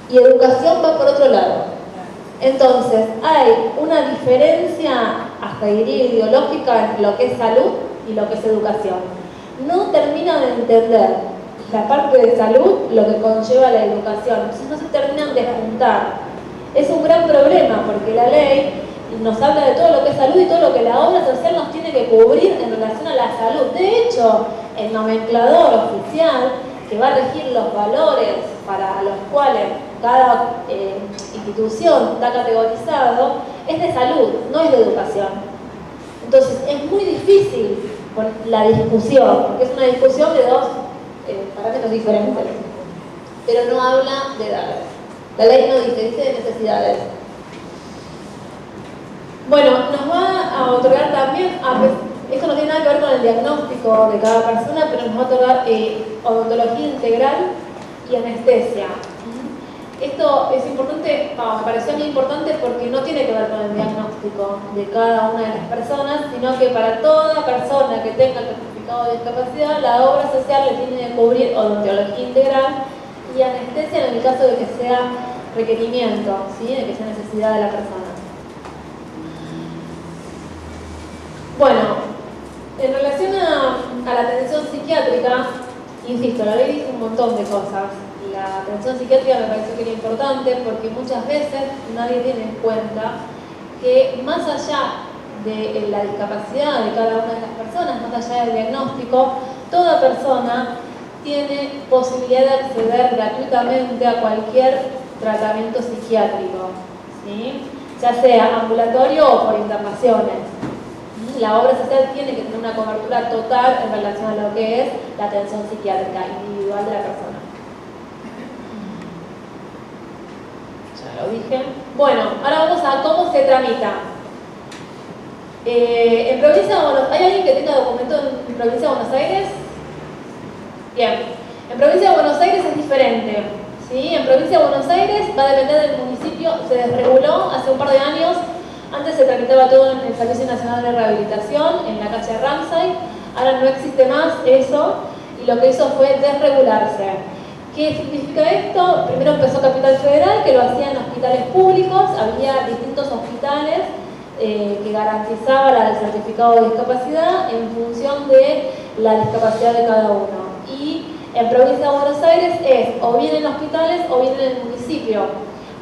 y educación va por otro lado. Entonces hay una diferencia, hasta diría ideológica, entre lo que es salud y lo que es educación. No termina de entender la parte de salud, lo que conlleva la educación. Entonces no se terminan de juntar. Es un gran problema porque la ley nos habla de todo lo que es salud y todo lo que la obra social nos tiene que cubrir en relación a la salud. De hecho, el nomenclador oficial que va a regir los valores para los cuales cada institución está categorizado es de salud, no es de educación. Entonces es muy difícil la discusión, porque es una discusión de dos parámetros diferentes, pero no habla de edades. La ley no dice, dice de necesidades. Bueno, nos va a otorgar también, esto no tiene nada que ver con el diagnóstico de cada persona, pero nos va a otorgar odontología integral y anestesia. Esto es importante, me pareció muy importante porque no tiene que ver con el diagnóstico de cada una de las personas, sino que para toda persona que tenga el certificado de discapacidad, la obra social le tiene que cubrir odontología integral y anestesia en el caso de que sea requerimiento, ¿sí? De que sea necesidad de la persona. Bueno, en relación a la atención psiquiátrica, insisto, la ley dice un montón de cosas. La atención psiquiátrica me pareció que era importante porque muchas veces nadie tiene en cuenta que más allá de la discapacidad de cada una de las personas, más allá del diagnóstico, toda persona tiene posibilidad de acceder gratuitamente a cualquier tratamiento psiquiátrico, ¿sí? Ya sea ambulatorio o por internaciones. La obra social tiene que tener una cobertura total en relación a lo que es la atención psiquiátrica individual de la persona. Ya lo dije. Bueno, ahora vamos a cómo se tramita. En provincia de Buenos Aires, ¿hay alguien que tenga documento en provincia de Buenos Aires? Bien. En provincia de Buenos Aires es diferente, ¿sí? En provincia de Buenos Aires va a depender del municipio, se desreguló hace un par de años Antes se tramitaba todo en el Servicio Nacional de Rehabilitación, en la calle Ramsay. Ahora no existe más eso y lo que hizo fue desregularse. ¿Qué significa esto? Primero empezó Capital Federal, que lo hacía en hospitales públicos. Había distintos hospitales que garantizaban el certificado de discapacidad en función de la discapacidad de cada uno. Y en Provincia de Buenos Aires es o bien en hospitales o bien en el municipio.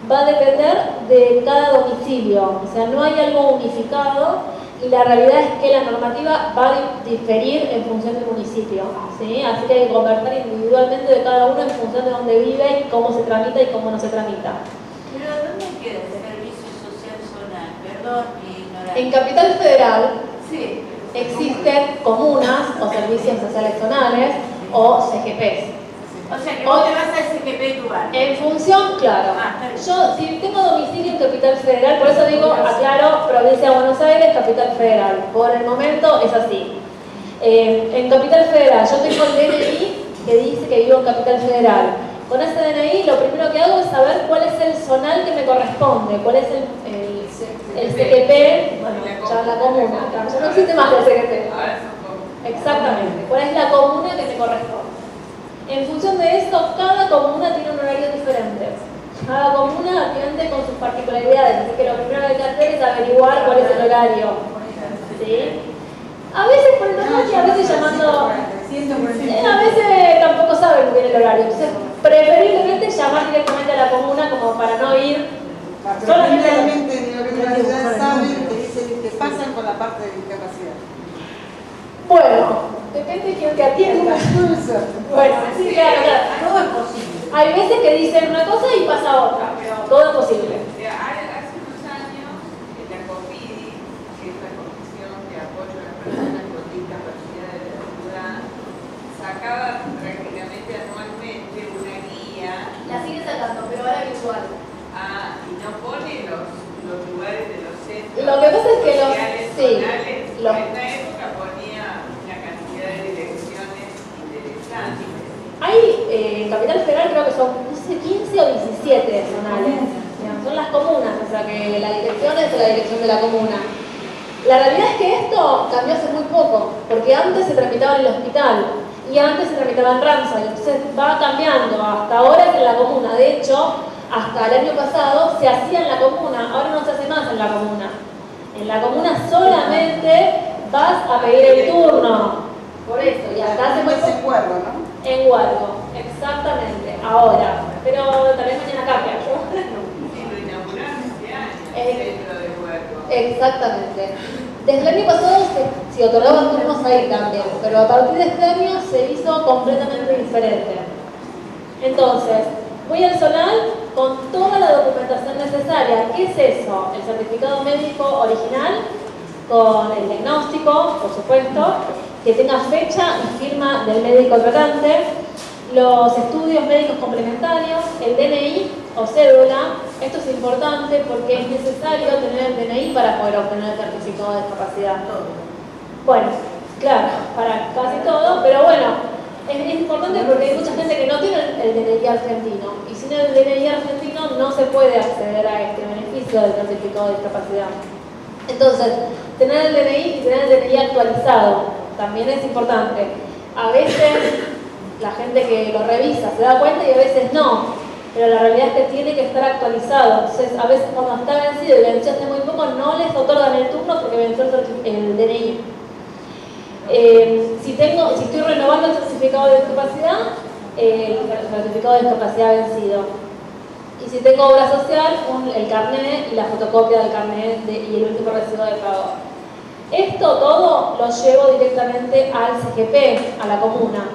Va a depender de cada domicilio, o sea, no hay algo unificado y la realidad es que la normativa va a diferir en función del municipio, ¿sí? Así que hay que conversar individualmente de cada uno en función de dónde vive y cómo se tramita y cómo no se tramita.
Pero ¿dónde queda el servicio social zonal? Perdón mi ignorancia.
En Capital Federal
Sí.
existen comunas o servicios sociales zonales o CGPs.
O sea que vos te vas a SGP tu barrio.
En función, claro.
Ah, está bien.
Yo, si tengo domicilio en Capital Federal, por eso digo, aclaro, Provincia de Buenos Aires, Capital Federal. Por el momento es así. En Capital Federal, yo tengo el DNI que dice que vivo en Capital Federal. Con ese DNI, lo primero que hago es saber cuál es el zonal que me corresponde, cuál es el CGP, bueno, ya la comuna, claro, ya no existe más el CGP. Exactamente, cuál es la comuna que me corresponde. En función de eso, cada comuna tiene un horario diferente. Cada comuna atiende con sus particularidades, así que lo primero que hay que hacer es averiguar cuál es el horario. ¿Sí? A veces por el mensaje, a veces llamando... a veces tampoco saben muy bien el horario. Entonces, preferiblemente llamar directamente a la comuna como para no ir...
Solamente en la universidad saben que dicen que pasan con la parte de discapacidad.
Bueno, depende de quién te atienda. Bueno, sí, claro.
Todo es posible.
Hay veces que dicen una cosa y pasa otra, pero todo es posible.
Hace unos años, la COPIDI, que es la Comisión de Apoyo a las Personas con Discapacidad de la Ciudad, sacaba prácticamente anualmente una guía.
La sigue sacando, pero ahora visual.
Y no pone los lugares de los centros.
Lo que pasa es que los...
sociales
Sí,
zonales.
los...
En esta época ponía una cantidad de direcciones interesantes.
Hay, en Capital Federal creo que son, no sé, 15 o 17 zonales. Digamos, son las comunas, o sea que la dirección es la dirección de la comuna. La realidad es que esto cambió hace muy poco, porque antes se tramitaba en el hospital y antes se tramitaba en Ramsay, entonces va cambiando. Hasta ahora es en la comuna. De hecho, hasta el año pasado se hacía en la comuna, ahora no se hace más en la comuna. En la comuna solamente vas a pedir el turno. Por eso, y hasta hace muy poco.
En Huergo, ¿no?
En Huergo, exactamente, ahora. Pero tal vez mañana cambia.
Sí, lo inauguraron este año, el centro de Huergo.
Exactamente. Desde el año pasado se otorgaban turnos ahí también, pero a partir de este año se hizo completamente diferente. Entonces, voy al zonal con toda la documentación necesaria. ¿Qué es eso? El certificado médico original, con el diagnóstico, por supuesto, que tenga fecha y firma del médico tratante, los estudios médicos complementarios, el DNI o cédula. Esto es importante porque es necesario tener el DNI para poder obtener el certificado de discapacidad. Bueno, claro, para casi todo, pero bueno, es importante porque hay mucha gente que no tiene el DNI argentino y sin el DNI argentino no se puede acceder a este beneficio del certificado de discapacidad. Entonces, tener el DNI y tener el DNI actualizado también es importante. A veces la gente que lo revisa se da cuenta y a veces no, pero la realidad es que tiene que estar actualizado. Entonces, a veces cuando está vencido y venció hace muy poco, no les otorgan el turno porque venció el DNI. Si estoy renovando el certificado de discapacidad, el certificado de discapacidad vencido. Y si tengo obra social, el carnet y la fotocopia del carnet y el último recibo de pago. Esto todo lo llevo directamente al CGP, a la comuna.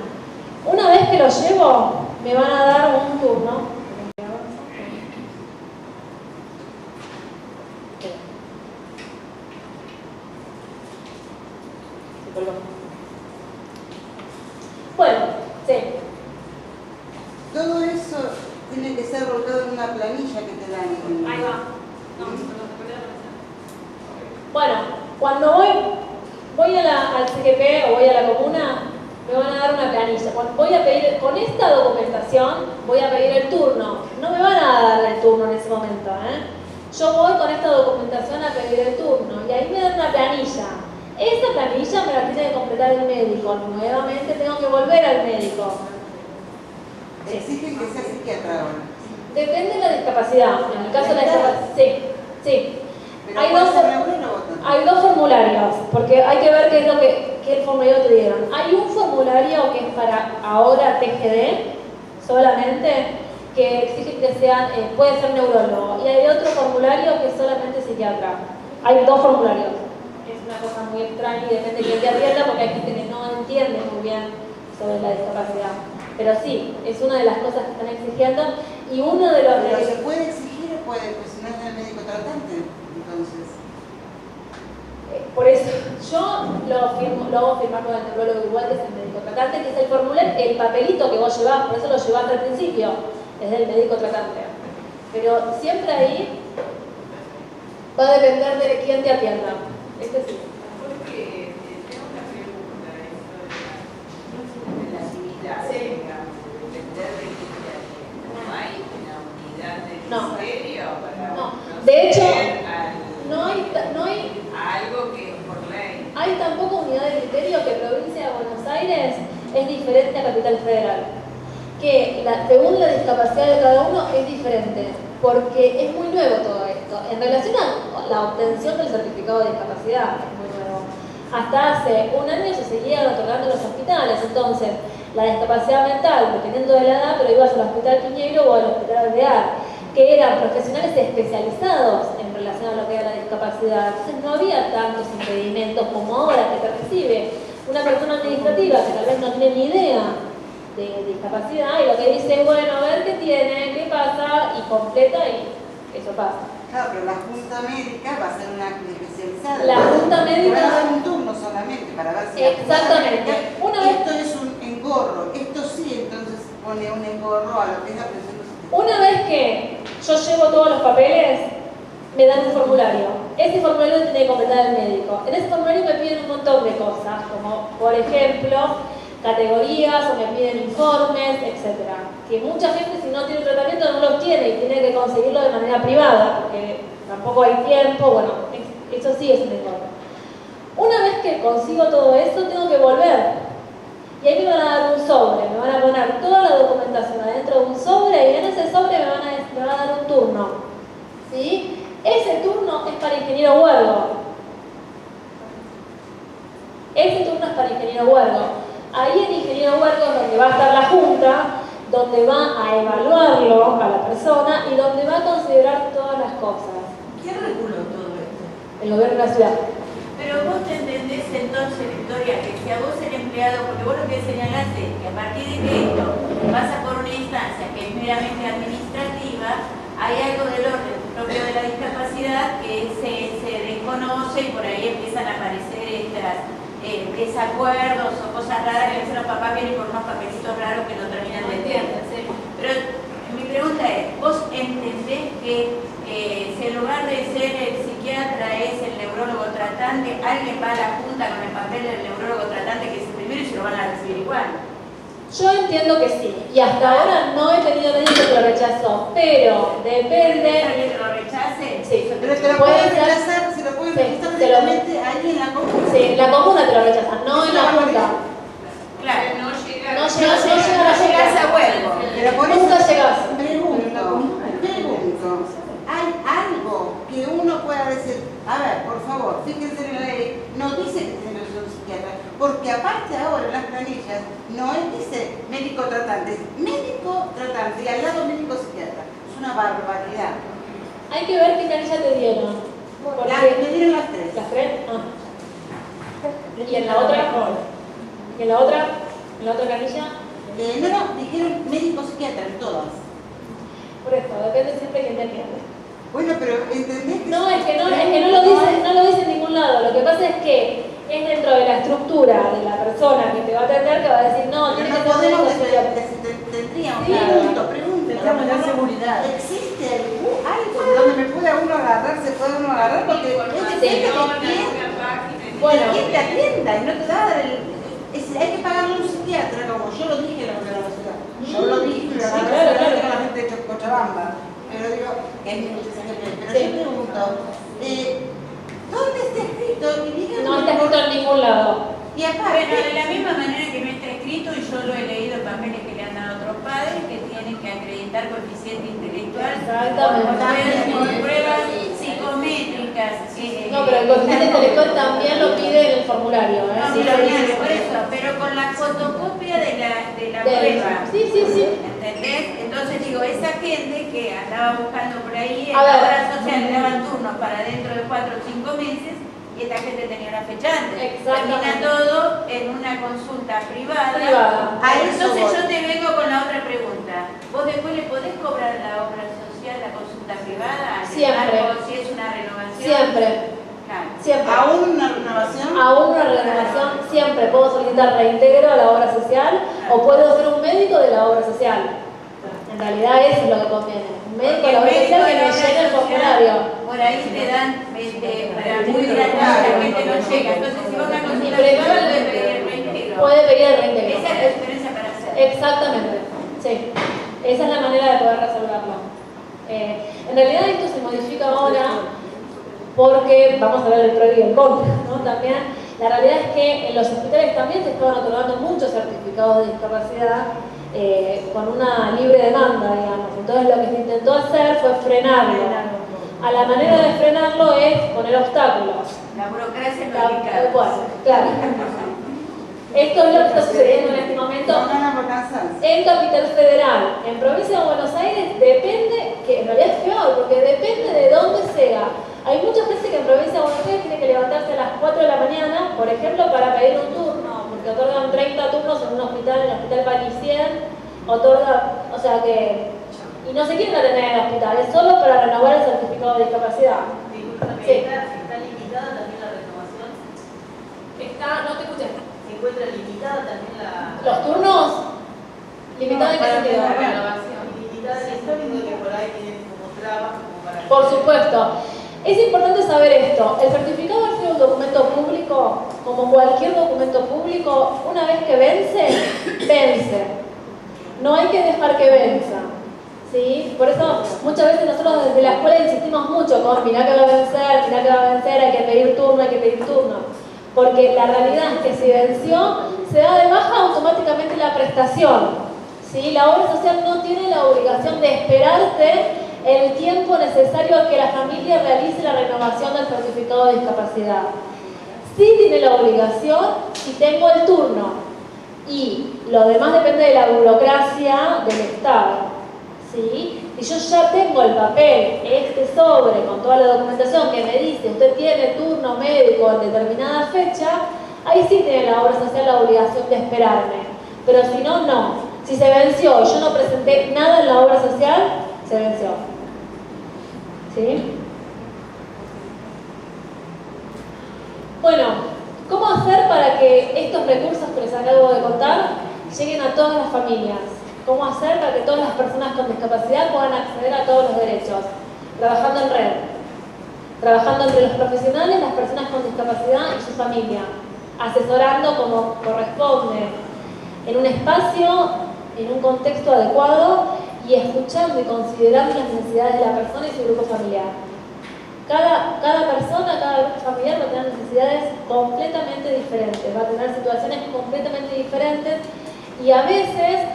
Una vez que lo llevo, me van a dar un turno. Bueno, sí.
Todo eso tiene que ser volcado en una planilla que te dan.
Ahí va. Bueno, cuando voy al CGP o voy a la comuna, me van a dar una planilla. Voy a pedir, con esta documentación, voy a pedir el turno. No me van a dar el turno en ese momento, ¿eh? Yo voy con esta documentación a pedir el turno y ahí me dan una planilla. Esa planilla me la tiene que completar el médico. Nuevamente tengo que volver al médico.
Exigen que sea psiquiatra ahora.
Depende de la discapacidad. En el caso de la discapacidad, sí.
Pero
Hay dos formularios, porque hay que ver qué es lo que el formulario te dieron. Hay un formulario que es para ahora TGD solamente, que exige que sean, puede ser neurólogo, y hay otro formulario que es solamente psiquiatra. Hay dos formularios. Es una cosa muy extraña y depende de quién te atienda, porque hay gente que no entiende muy bien sobre la discapacidad. Pero sí, es una de las cosas que están exigiendo, y uno de los...
Pero se puede exigir o puede, pues si no es el médico tratante, entonces.
Por eso, yo lo hago firmar con el neurólogo igual que es el médico tratante, que es el formulario, el papelito que vos llevás, por eso lo llevaste al principio, es del médico tratante. Pero siempre ahí va a depender de quién te atienda. Este sí.
Porque tengo una pregunta, esto de la actividad, digamos, de depender de quién te atienda. ¿No hay una unidad de criterio para
No. De hecho,
proceder
no hay
a algo que es por ley?
Hay tampoco unidad de criterio que provincia de Buenos Aires es diferente a Capital Federal. Que según la discapacidad de cada uno es diferente, porque es muy nuevo todo esto. En relación a la obtención del certificado de discapacidad, es muy nuevo. Hasta hace un año se seguían otorgando en los hospitales, entonces la discapacidad mental, dependiendo de la edad, pero ibas al Hospital Piñeiro o al Hospital Alvear, que eran profesionales especializados en relación a lo que era la discapacidad. Entonces no había tantos impedimentos como ahora que te recibe una persona administrativa que tal vez no tiene ni idea de discapacidad y lo que dice es, bueno, a ver qué tiene, qué pasa, y completa y eso pasa.
Claro, pero la junta médica va a ser una especializada.
La junta médica...
va a dar un turno solamente para ver si...
Exactamente.
Esto es un engorro, esto sí, entonces pone un engorro a lo que es la presión.
Una vez que yo llevo todos los papeles, me dan un formulario. Ese formulario lo tiene que completar el médico. En ese formulario me piden un montón de cosas, como por ejemplo, categorías, o me piden informes, etc. Que mucha gente, si no tiene tratamiento, no los tiene y tiene que conseguirlo de manera privada, porque tampoco hay tiempo. Bueno, eso sí es un engorro. Una vez que consigo todo esto, tengo que volver. Y ahí me van a dar un sobre, me van a poner toda la documentación adentro de un sobre y en ese sobre me van a dar un turno. ¿Sí? Ese turno es para ingeniero Huergo. Ese turno es para ingeniero Huergo. Ahí en ingeniero Huergo es donde va a estar la junta, donde va a evaluarlo a la persona y donde va a considerar todas las cosas.
¿Quién reguló todo esto?
El gobierno de la ciudad.
Pero vos te entendés entonces, Victoria, que si a vos el empleado, porque vos lo que señalaste, que a partir de que esto pasa por una instancia que es meramente administrativa, hay algo del orden propio de la discapacidad que se desconoce y por ahí empiezan a aparecer estas desacuerdos o cosas raras que a veces los papás vienen por unos papelitos raros que no terminan de entender. Pero mi pregunta es, ¿vos entendés que si en lugar de ser el psiquiatra es el neurólogo tratante, alguien va a la junta con el papel del neurólogo tratante que es el primero y se lo van a recibir igual?
Yo entiendo que sí, y hasta ahora no he tenido nadie que lo rechazó, pero depende...
¿Alguien que lo rechace?
Sí,
Pero te lo pueden rechazar, se lo pueden rechazar directamente ahí en la comuna.
Sí, la comuna te lo rechaza, no en la junta.
Claro.
No llega
No llegas
a Huergo.
Pero por
Nunca
eso
llegas.
pregunto, ¿hay algo que uno pueda decir? A ver, por favor, fíjense en la ley, no dice que tiene que ser un psiquiatra, porque aparte ahora en las planillas no dice médico tratante, es médico tratante y al lado médico psiquiatra. Es una barbaridad.
Hay que ver qué canilla te dieron.
Me dieron las tres.
¿Las tres? Ah. ¿Y en la otra? ¿Y en la otra? ¿En la otra canilla?
No, dijeron médico psiquiatra en todas.
Por eso, depende siempre de quién te atiende.
Bueno, pero ¿entendés que
No, es que no lo dice en ningún lado. Lo que pasa es que es dentro de la estructura de la persona que te va a atender que va a decir, no,
Pero
tiene
no
que ser
podemos
médico psiquiatra.
tendríamos
Sí.
pregunten.
Necesitamos la seguridad.
¿Existe algo donde me pueda uno agarrar, se puede uno agarrar? Porque es depende de
Bueno.
quién te atienda y no te da hay que pagarle a un psiquiatra, como yo lo dije en la universidad. Yo lo dije,
claro.
con la gente de Cochabamba. Pero digo, es mi pero
Sí.
yo pronto. ¿Dónde está escrito?
No está escrito en ningún lado.
Y aparte,
Bueno, de la misma manera que no está escrito, y yo lo he leído en papeles que le han dado a otros padres, que tienen que acreditar coeficiente intelectual
Exactamente.
con pruebas psicométricas.
No, pero el coeficiente intelectual también lo pide en el formulario.
No,
Sí,
por eso, pero con la fotocopia de la prueba.
Sí.
¿Entendés? Entonces digo, esa gente que andaba buscando por ahí, en
A
la
ver.
obra social le daban turnos para dentro de 4 o 5 meses, y esta gente tenía una fecha antes.
Exactamente.
Termina todo en una consulta privada.
A eso
Entonces
voy.
yo te vengo con la otra pregunta. ¿Vos después le podés cobrar la obra social, la consulta privada?
Siempre.
Si es una renovación.
Siempre.
Claro.
Siempre.
¿aún una renovación?
Aún una renovación, siempre puedo solicitar reintegro a la obra social o puedo ser un médico de la obra social. En realidad eso es lo que conviene. Un médico de la obra social que me llene el formulario.
Por ahí te dan para muy hidratada, la gente no llega. Entonces, si vos la consulta privada, puedes pedir el reintegro.
Puede pedir el reintegro.
Esa es la diferencia para hacer.
Exactamente, sí. Esa es la manera de poder resolverlo. En realidad esto se modifica ahora porque vamos a hablar del pro y el contra, ¿no? También la realidad es que en los hospitales también se estaban otorgando muchos certificados de discapacidad con una libre demanda, digamos. Entonces lo que se intentó hacer fue frenarlo. A la manera de frenarlo es poner obstáculos.
La burocracia no es
Bueno, claro. Esto es lo que está sucediendo en este momento en Capital Federal. En Provincia de Buenos Aires depende, que en realidad es peor, porque depende de dónde sea. Hay mucha gente que en Provincia de Buenos Aires tiene que levantarse a las 4 de la mañana, por ejemplo, para pedir un turno, porque otorgan 30 turnos en un hospital, en el Hospital Panicien, otorga, o sea que... Y no se quieren atender en el hospital, es solo para renovar el certificado de discapacidad. Sí.
¿Está limitada también la renovación?
No te escuché.
¿Se encuentra limitada también la
¿Los turnos? ¿Limitado en qué sentido?
renovación? Limitada en el sentido que por ahí tienen como trabas como para...
Por supuesto. Es importante saber esto. El certificado al ser un documento público, como cualquier documento público, una vez que vence, vence. No hay que dejar que venza. ¿Sí? Por eso muchas veces nosotros desde la escuela insistimos mucho con mirá que va a vencer, mirá que va a vencer, hay que pedir turno, hay que pedir turno. Porque la realidad es que si venció, se da de baja automáticamente la prestación. ¿Sí? La obra social no tiene la obligación de esperarte el tiempo necesario a que la familia realice la renovación del certificado de discapacidad. Sí tiene la obligación si tengo el turno. Y lo demás depende de la burocracia del Estado. ¿Sí? Si yo ya tengo el papel, este sobre, con toda la documentación que me dice usted tiene turno médico en determinada fecha, ahí sí tiene la obra social la obligación de esperarme. Pero si no, no. Si se venció y yo no presenté nada en la obra social, se venció. ¿Sí? Bueno, ¿cómo hacer para que estos recursos que les acabo de contar lleguen a todas las familias? ¿Cómo hacer para que todas las personas con discapacidad puedan acceder a todos los derechos? Trabajando en red. Trabajando entre los profesionales, las personas con discapacidad y su familia. Asesorando como corresponde. En un espacio, en un contexto adecuado y escuchando y considerando las necesidades de la persona y su grupo familiar. Cada persona, cada grupo familiar va a tener necesidades completamente diferentes, va a tener situaciones completamente diferentes y a veces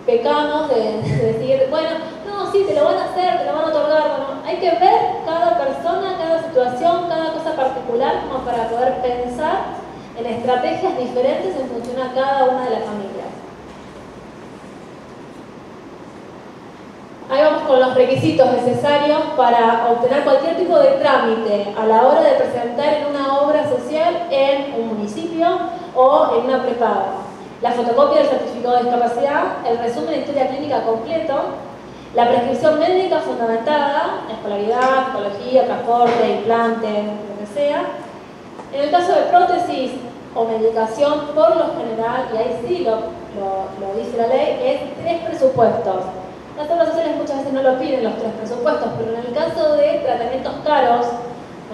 pecamos de decir, bueno, no, sí, te lo van a hacer, te lo van a otorgar. Bueno, hay que ver cada persona, cada situación, cada cosa particular como para poder pensar en estrategias diferentes en función a cada una de las familias. Ahí vamos con los requisitos necesarios para obtener cualquier tipo de trámite a la hora de presentar en una obra social en un municipio o en una prepaga. La fotocopia del certificado de discapacidad, el resumen de historia clínica completo, la prescripción médica fundamentada, escolaridad, psicología, transporte, implante, lo que sea. En el caso de prótesis o medicación, por lo general, y ahí sí lo dice la ley, es 3 presupuestos. Las obras sociales muchas veces no lo piden los 3 presupuestos, pero en el caso de tratamientos caros,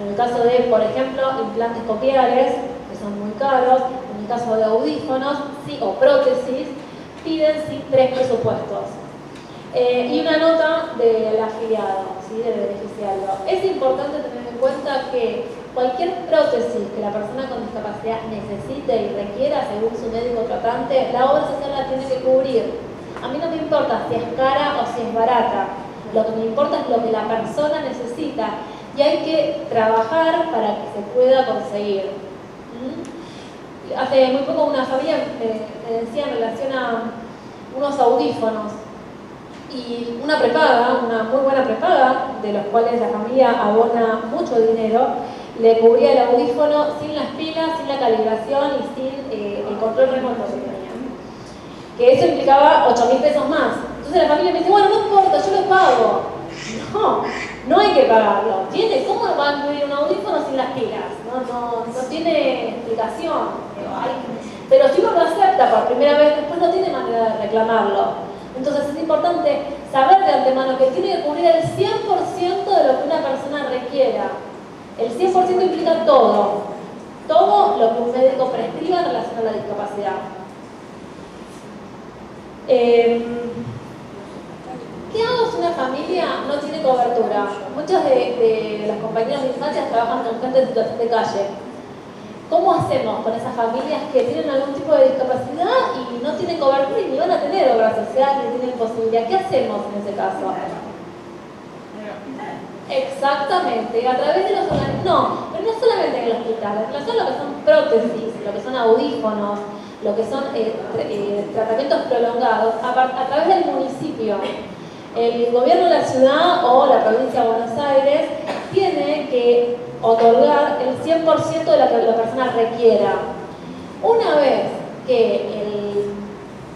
en el caso de, por ejemplo, implantes cochleares, que son muy caros, en el caso de audífonos sí, o prótesis, piden sí 3 presupuestos. Y una nota del afiliado. ¿Sí? ¿sí?, del beneficiario. Es importante tener en cuenta que cualquier prótesis que la persona con discapacidad necesite y requiera según su médico tratante, la obra social la tiene que cubrir. A mí no me importa si es cara o si es barata, lo que me importa es lo que la persona necesita y hay que trabajar para que se pueda conseguir. Hace muy poco una familia me decía en relación a unos audífonos y una prepaga, una muy buena prepaga, de los cuales la familia abona mucho dinero, le cubría el audífono sin las pilas, sin la calibración y sin el control remoto que tenía. Que eso implicaba 8.000 pesos más. Entonces la familia me dice, bueno, no importa, yo lo pago. No hay que pagarlo. ¿Cómo va a incluir un audífono sin las pilas? No tiene explicación. Pero si uno lo acepta por primera vez, después no tiene manera de reclamarlo. Entonces es importante saber de antemano que tiene que cubrir el 100% de lo que una persona requiera. El 100% implica todo lo que un médico prescriba en relación a la discapacidad. ¿Qué hago si una familia no tiene cobertura? Muchos de los compañeros de infancia trabajan con gente en situación de calle. ¿Cómo hacemos con esas familias que tienen algún tipo de discapacidad y no tienen cobertura y ni van a tener obra social ni tienen posibilidad? ¿Qué hacemos en ese caso? Exactamente, a través de los organismos. No, pero no solamente en el hospital, en relación a lo que son prótesis, lo que son audífonos, lo que son tratamientos prolongados, a través del municipio. El gobierno de la ciudad o la provincia de Buenos Aires tiene que otorgar el 100% de lo que la persona requiera. Una vez que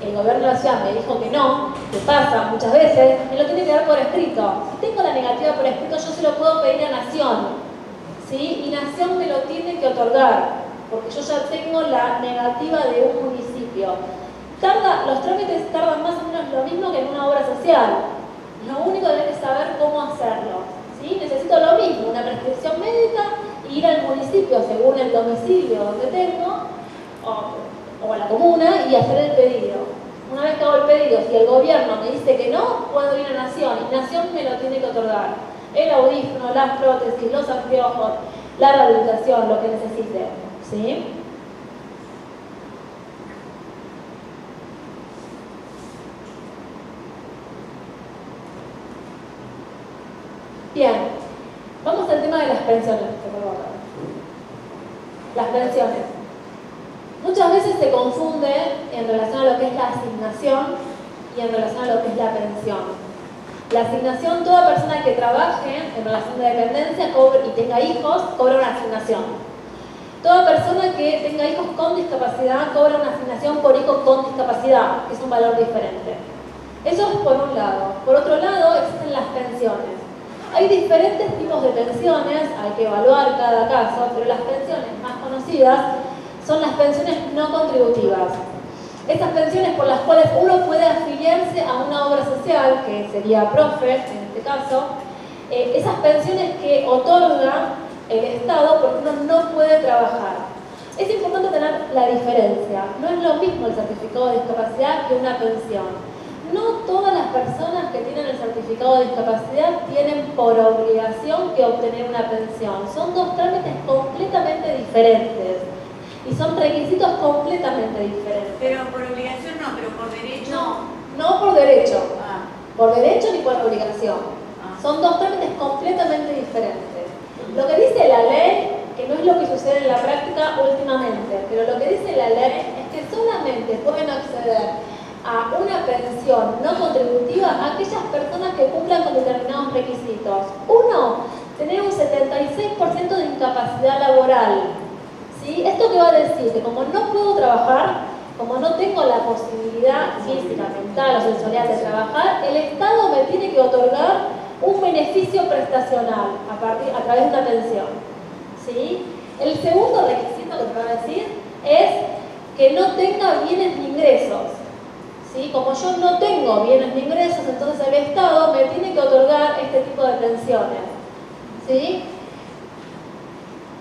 el gobierno de la ciudad me dijo que no, que pasa muchas veces, me lo tiene que dar por escrito. Si tengo la negativa por escrito, yo se lo puedo pedir a Nación, ¿sí? Y Nación me lo tiene que otorgar, porque yo ya tengo la negativa de un municipio. Los trámites tardan más o menos lo mismo que en una obra social. Lo único que hay que saber cómo hacerlo, ¿sí? Necesito lo mismo, una prescripción médica, ir al municipio según el domicilio donde tengo, o a la comuna, y hacer el pedido. Una vez que hago el pedido, si el gobierno me dice que no, puedo ir a Nación, y Nación me lo tiene que otorgar. El audífono, las prótesis, los anteojos, la rehabilitación, lo que necesite, ¿sí? Bien, vamos al tema de las pensiones. Las pensiones. Muchas veces se confunde en relación a lo que es la asignación y en relación a lo que es la pensión. La asignación, toda persona que trabaje en relación de dependencia y tenga hijos, cobra una asignación. Toda persona que tenga hijos con discapacidad cobra una asignación por hijo con discapacidad, que es un valor diferente. Eso es por un lado. Por otro lado, existen las pensiones. Hay diferentes tipos de pensiones, hay que evaluar cada caso, pero las pensiones más conocidas son las pensiones no contributivas. Estas pensiones por las cuales uno puede afiliarse a una obra social, que sería PROFE en este caso, esas pensiones que otorga el Estado porque uno no puede trabajar. Es importante tener la diferencia. No es lo mismo el certificado de discapacidad que una pensión. No todas las personas que tienen el certificado de discapacidad tienen por obligación que obtener una pensión. Son dos trámites completamente diferentes y son requisitos completamente diferentes.
Pero por obligación no, pero por derecho.
No por derecho. Por derecho ni por obligación. Son dos trámites completamente diferentes. Lo que dice la ley, que no es lo que sucede en la práctica últimamente, pero lo que dice la ley es que solamente pueden acceder a una pensión no contributiva a aquellas personas que cumplan con determinados requisitos. Uno, tener un 76% de incapacidad laboral. ¿Sí? ¿Esto qué va a decir? Que como no puedo trabajar, como no tengo la posibilidad física, mental o sensorial de trabajar, el Estado me tiene que otorgar un beneficio prestacional a través de una pensión. ¿Sí? El segundo requisito que te va a decir es que no tenga bienes ni ingresos. ¿Sí? Como yo no tengo bienes ni ingresos, entonces el Estado me tiene que otorgar este tipo de pensiones. ¿Sí?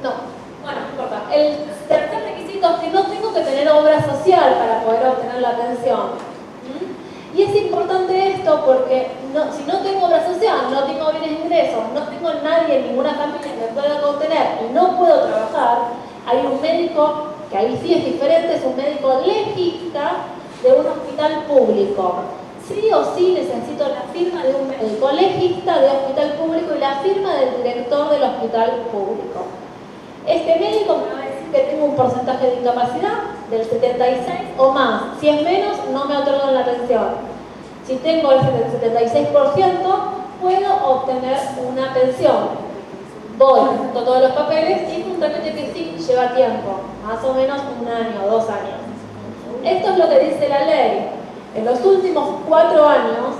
No, bueno, no importa. El tercer requisito es que no tengo que tener obra social para poder obtener la pensión. Y es importante esto porque si no tengo obra social, no tengo bienes de ingresos, no tengo nadie, ninguna familia que me pueda contener y no puedo trabajar, hay un médico, que ahí sí es diferente, es un médico legista de un hospital público. Sí o sí necesito la firma de un médico legista de hospital público y la firma del director del hospital público. Este médico me va a decir que tengo un porcentaje de incapacidad del 76 o más. Si es menos, no me otorgan la pensión. Si tengo el 76%, puedo obtener una pensión. Voy, presento todos los papeles y es un trámite que sí lleva tiempo, más o menos 1 año, 2 años. Esto es lo que dice la ley. En los últimos 4 años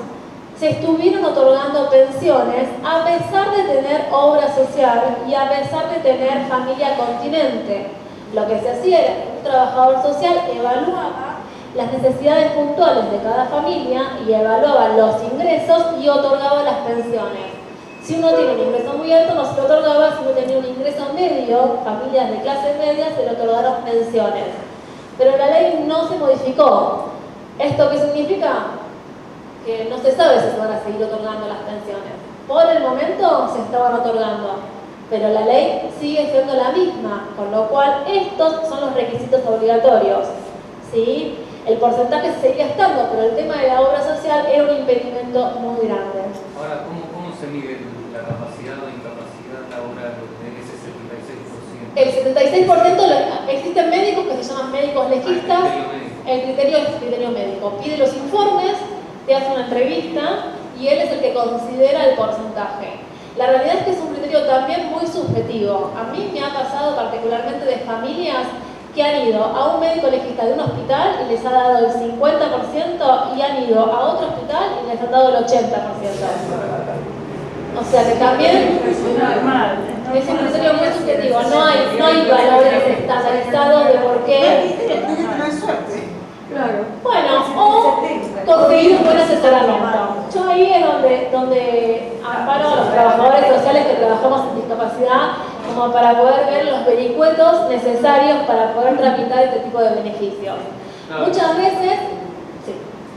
se estuvieron otorgando pensiones a pesar de tener obra social y a pesar de tener familia continente. Lo que se hacía era que un trabajador social evaluaba las necesidades puntuales de cada familia y evaluaba los ingresos y otorgaba las pensiones. Si uno tiene un ingreso muy alto no se lo otorgaba, si uno tenía un ingreso medio, familias de clase media, se le otorgaron pensiones. Pero la ley no se modificó. ¿Esto qué significa? Que no se sabe si se van a seguir otorgando las pensiones. Por el momento se estaban otorgando, pero la ley sigue siendo la misma, con lo cual estos son los requisitos obligatorios. ¿Sí? El porcentaje seguía estando, pero el tema de la obra social era un impedimento muy grande.
Ahora, ¿cómo se mide la capacidad o incapacidad laboral de ese 76%?
El 76% existen médicos que se llaman médicos legistas. El criterio es criterio médico. Pide los informes, te hace una entrevista y él es el que considera el porcentaje. La realidad es que es un criterio también muy subjetivo. A mí me ha pasado particularmente de familias que han ido a un médico legista de un hospital y les ha dado el 50% y han ido a otro hospital y les han dado el 80%. O sea que también es un criterio muy subjetivo. No hay valores estandarizados de por qué. Bueno, o conseguir un buen asesoramiento. Yo ahí es donde amparo a los trabajadores sociales que trabajamos en discapacidad como para poder ver los vericuetos necesarios para poder tramitar este tipo de beneficios.
No,
Muchas veces... Sí.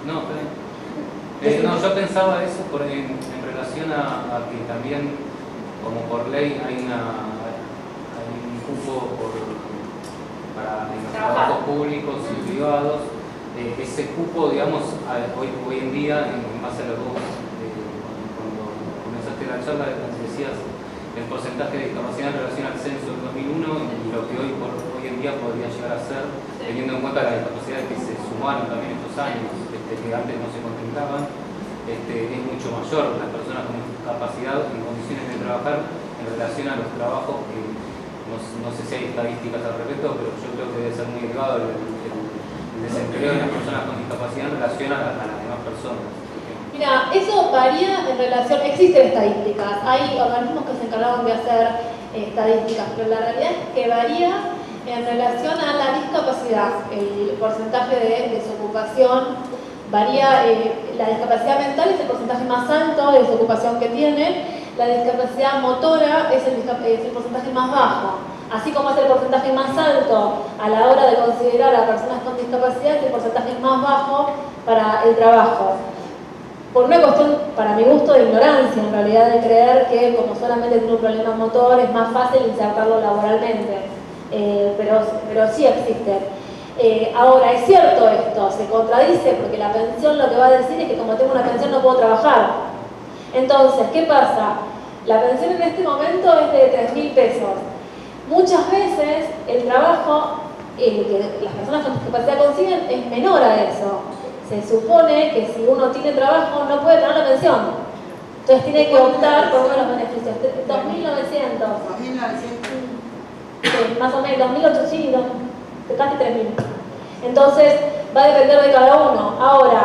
No, yo pensaba eso en relación a que también, como por ley, hay un cupo para los trabajos públicos y privados. Ese cupo, digamos, hoy en día, en base a lo que vos, cuando comenzaste la charla, decías el porcentaje de discapacidad en relación al censo del 2001 y lo que hoy en día podría llegar a ser, teniendo en cuenta las discapacidades que se sumaron también estos años, que antes no se contemplaban, es mucho mayor las personas con discapacidad en condiciones de trabajar en relación a los trabajos que no sé si hay estadísticas al respecto, pero yo creo que debe ser muy elevado el desempleo de las personas con discapacidad en relación a las demás personas.
Mira, eso varía en relación, existen estadísticas, hay organismos que se encargaban de hacer estadísticas, pero la realidad es que varía en relación a la discapacidad. El porcentaje de desocupación varía, la discapacidad mental es el porcentaje más alto de desocupación que tiene, la discapacidad motora es el porcentaje más bajo. Así como es el porcentaje más alto a la hora de considerar a personas con discapacidad, es el porcentaje más bajo para el trabajo. Por una cuestión, para mi gusto, de ignorancia, en realidad, de creer que como solamente tiene un problema motor es más fácil insertarlo laboralmente, pero sí existe. Ahora, es cierto esto, se contradice porque la pensión lo que va a decir es que como tengo una pensión no puedo trabajar. Entonces, ¿qué pasa? La pensión en este momento es de 3.000 pesos. Muchas veces el trabajo que las personas con discapacidad consiguen es menor a eso. Se supone que si uno tiene trabajo no puede tener la pensión. Entonces tiene que optar por uno de los beneficios. 2.900. 2.900. Sí, más o menos, 2.800, casi 3.000. Entonces va a depender de cada uno. Ahora,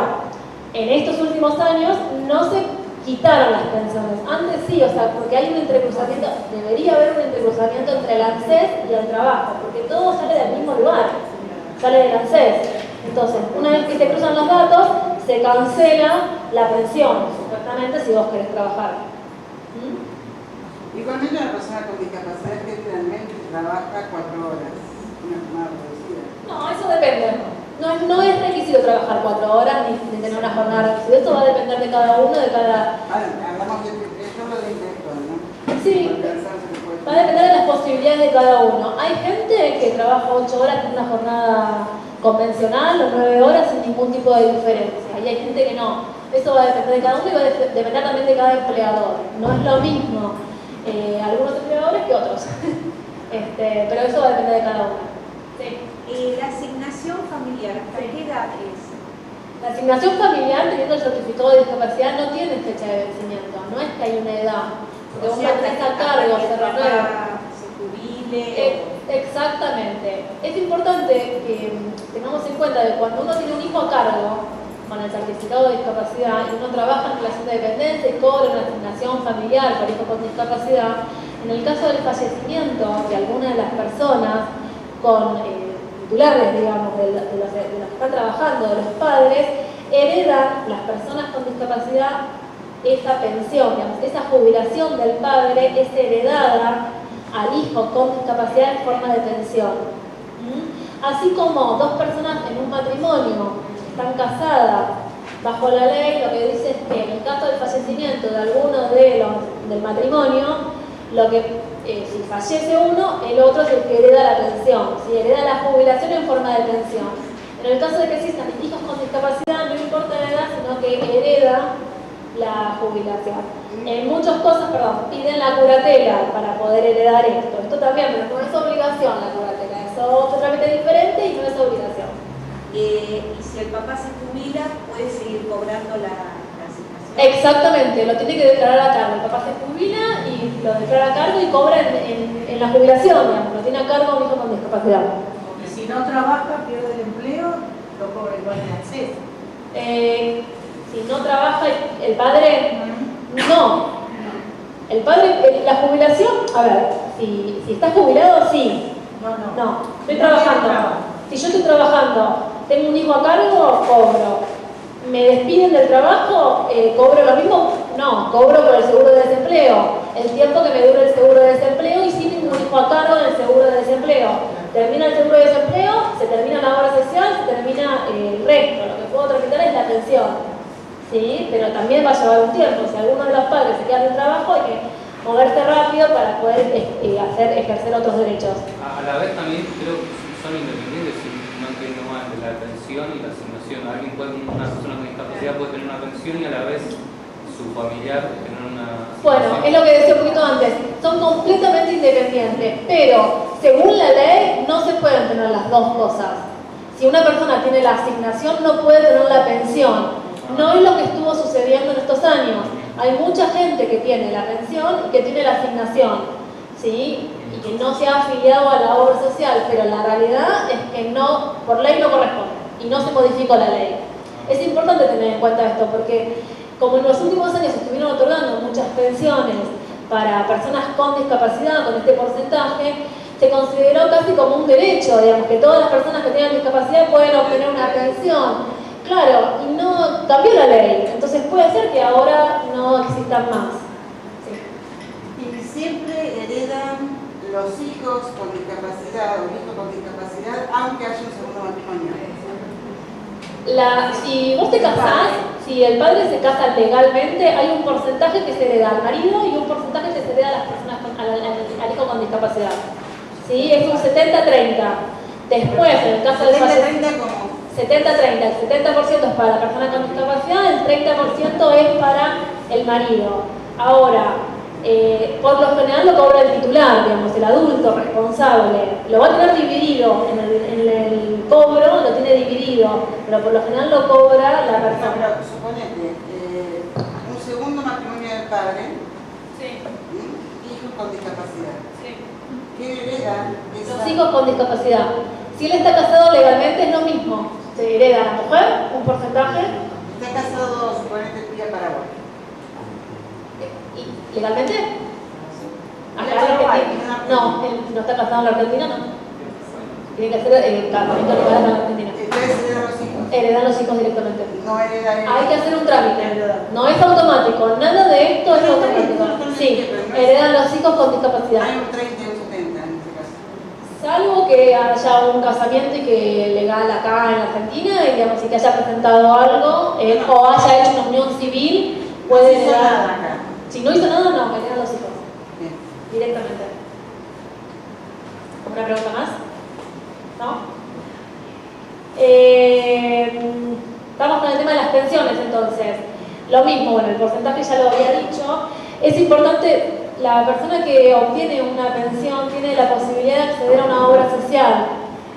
en estos últimos años no se quitaron las pensiones. Antes sí, o sea, porque hay un entrecruzamiento, debería haber un entrecruzamiento entre el ANSES y el trabajo, porque todo sale del mismo lugar, sale del ANSES. Entonces, una vez que se cruzan los datos, se cancela la pensión, supuestamente, si vos querés trabajar.
Igualmente una persona con discapacidad que realmente trabaja 4 horas, una jornada reducida.
No, eso depende. No es requisito trabajar 4 horas ni tener una jornada reducida. Esto va a depender de cada uno, de cada...
Hablamos de ejemplo de intelectual, ¿no?
Sí, va a depender de las posibilidades de cada uno. Hay gente que trabaja 8 horas en una jornada convencional o 9 horas sin ningún tipo de diferencia. Y hay gente que no. Eso va a depender de cada uno y va a depender también de cada empleador. No es lo mismo algunos empleadores que otros. Pero eso va a depender de cada uno. Sí.
La asignación familiar, ¿hasta qué edad es?
La asignación familiar, teniendo el certificado de discapacidad, no tiene fecha de vencimiento. No es que hay una edad. Porque vos la tenés a cargo, se renueva.
Se jubile.
Exactamente. Es importante que tengamos en cuenta que cuando uno tiene un hijo a cargo, con el certificado de discapacidad, y uno trabaja en relación de dependencia y cobra una asignación familiar para hijos con discapacidad, en el caso del fallecimiento de alguna de las personas con titulares, digamos, de los que están trabajando, de los padres, heredan las personas con discapacidad esa pensión, digamos, esa jubilación del padre es heredada al hijo con discapacidad en forma de pensión. Así como dos personas en un matrimonio están casadas bajo la ley, lo que dice es que en el caso del fallecimiento de alguno de los del matrimonio, lo que si fallece uno, el otro es el que hereda la pensión, si hereda la jubilación en forma de pensión. En el caso de que existan hijos con discapacidad, no importa la edad, sino que hereda la jubilación. En muchas cosas, piden la curatela para poder heredar esto. Esto también, pero no es obligación la curatela, es otro trámite diferente y no es obligación.
Y si el papá se jubila, puede seguir cobrando la asignación.
Exactamente, lo tiene que declarar a cargo. El papá se jubila y lo declara a cargo y cobra en la jubilación, digamos, lo tiene a cargo un hijo con discapacidad.
Y si no trabaja, pierde el empleo, lo cobra igual en acceso.
Si no trabaja el padre, no. El padre, la jubilación, a ver, si está jubilado, sí. No, estoy trabajando. Si yo estoy trabajando, tengo un hijo a cargo, cobro. ¿Me despiden del trabajo? ¿Cobro lo mismo? No, cobro por el seguro de desempleo. El tiempo que me dure el seguro de desempleo y si tengo un hijo a cargo del seguro de desempleo. Termina el seguro de desempleo, se termina la obra social, se termina el resto. Lo que puedo tramitar es la pensión. ¿Sí? Pero también va a llevar un tiempo. Si alguno de los padres se queda sin trabajo, hay que moverse rápido para poder ejercer otros derechos.
A la vez también creo que son independientes, si no entiendo mal, de la pensión y la asignación. Una persona con discapacidad puede tener una pensión y a la vez su familiar tener una asignación.
Bueno, es lo que decía un poquito antes, son completamente independientes, pero según la ley no se pueden tener las dos cosas. Si una persona tiene la asignación no puede tener la pensión. No es lo que estuvo sucediendo en estos años. Hay mucha gente que tiene la pensión y que tiene la asignación, ¿sí? Y que no se ha afiliado a la obra social, pero la realidad es que no, por ley no corresponde y no se modificó la ley. Es importante tener en cuenta esto porque como en los últimos años se estuvieron otorgando muchas pensiones para personas con discapacidad, con este porcentaje, se consideró casi como un derecho, digamos, que todas las personas que tengan discapacidad pueden obtener una pensión. Claro, y no cambió la ley, entonces puede ser que ahora no existan más. Sí.
Y siempre heredan los hijos con discapacidad o hijos con discapacidad, aunque haya un segundo matrimonio.
Si vos te casás, si el padre se casa legalmente, hay un porcentaje que se hereda al marido y un porcentaje que se hereda a las personas al hijo con discapacidad. ¿Sí? Es un 70-30. Después, en el caso del fallecimiento, 70-30, el 70% es para la persona con discapacidad, el 30% es para el marido. Ahora, por lo general lo cobra el titular, digamos, el adulto responsable. Lo va a tener dividido, en el cobro lo tiene dividido, pero por lo general lo cobra la persona.
Pero suponete, un segundo matrimonio del padre,
Sí.
hijos con discapacidad.
Sí.
¿Qué hereda?
Los hijos con discapacidad. Si él está casado legalmente es lo mismo. Se hereda a la mujer un porcentaje.
Está casado, suponete, vía Paraguay.
¿Y legalmente? Acá en
Paraguay,
Argentina. No, él no está casado en la Argentina, no. Tiene que hacer el casamiento legal en la Argentina.
Entonces heredan los hijos.
Heredan los hijos directamente.
No hereda él.
Hay que hacer un trámite. No es automático. Nada de esto es automático. Sí, heredan los hijos con discapacidad.
Hay un 30 y un 70 en este caso.
Salvo que haya un casamiento y que legal acá en Argentina, y, digamos, y que haya presentado algo o haya hecho una unión civil, puede
No hizo nada
heredar.
acá.
Si no hizo nada, no, heredan los hijos.
Bien.
Directamente. ¿Una pregunta más? ¿No? Estamos con el tema de las pensiones, entonces. Lo mismo, bueno, el porcentaje ya lo había dicho. Es importante, la persona que obtiene una pensión tiene la posibilidad de acceder a una obra social,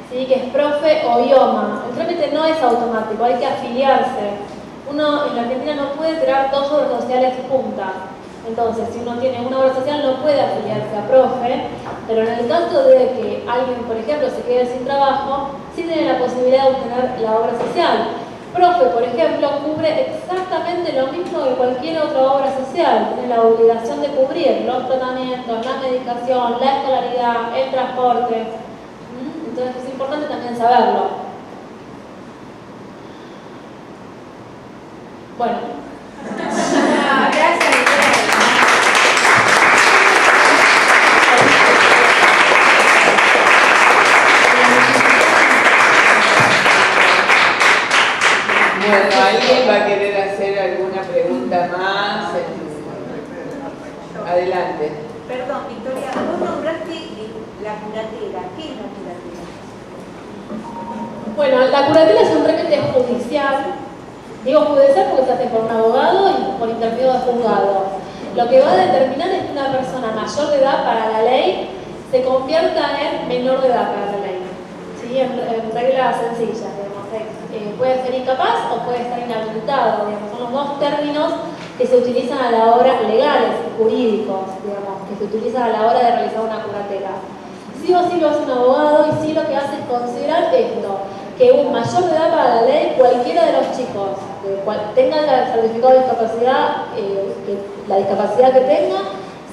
¿sí? Que es profe o IOMA. El trámite no es automático, hay que afiliarse. Uno en la Argentina no puede tener dos obras sociales juntas. Entonces, si uno tiene una obra social, no puede afiliarse a profe, pero en el caso de que alguien, por ejemplo, se quede sin trabajo, sí tiene la posibilidad de obtener la obra social. Profe, por ejemplo, cubre exactamente lo mismo que cualquier otra obra social. Tiene la obligación de cubrir los tratamientos, la medicación, la escolaridad, el transporte. Entonces es importante también saberlo. Bueno.
Gracias.
Bueno, ¿alguien va a querer hacer alguna pregunta más? Adelante.
Perdón, Victoria, vos nombraste la curatela. ¿Qué es la curatela?
Bueno, la curatela es un trámite judicial. Digo judicial porque se hace por un abogado y por intermedio de juzgado. Lo que va a determinar es que una persona mayor de edad para la ley se convierta en menor de edad para la ley. ¿Sí? En reglas sencillas, digamos. Puede ser incapaz o puede estar inhabilitado, digamos. Son los dos términos que se utilizan a la hora, legales, jurídicos, digamos, que se utilizan a la hora de realizar una curatela. Sí o sí lo hace un abogado y sí lo que hace es considerar esto, que un mayor de edad para la ley, cualquiera de los chicos que tenga el certificado de discapacidad, la discapacidad que tenga,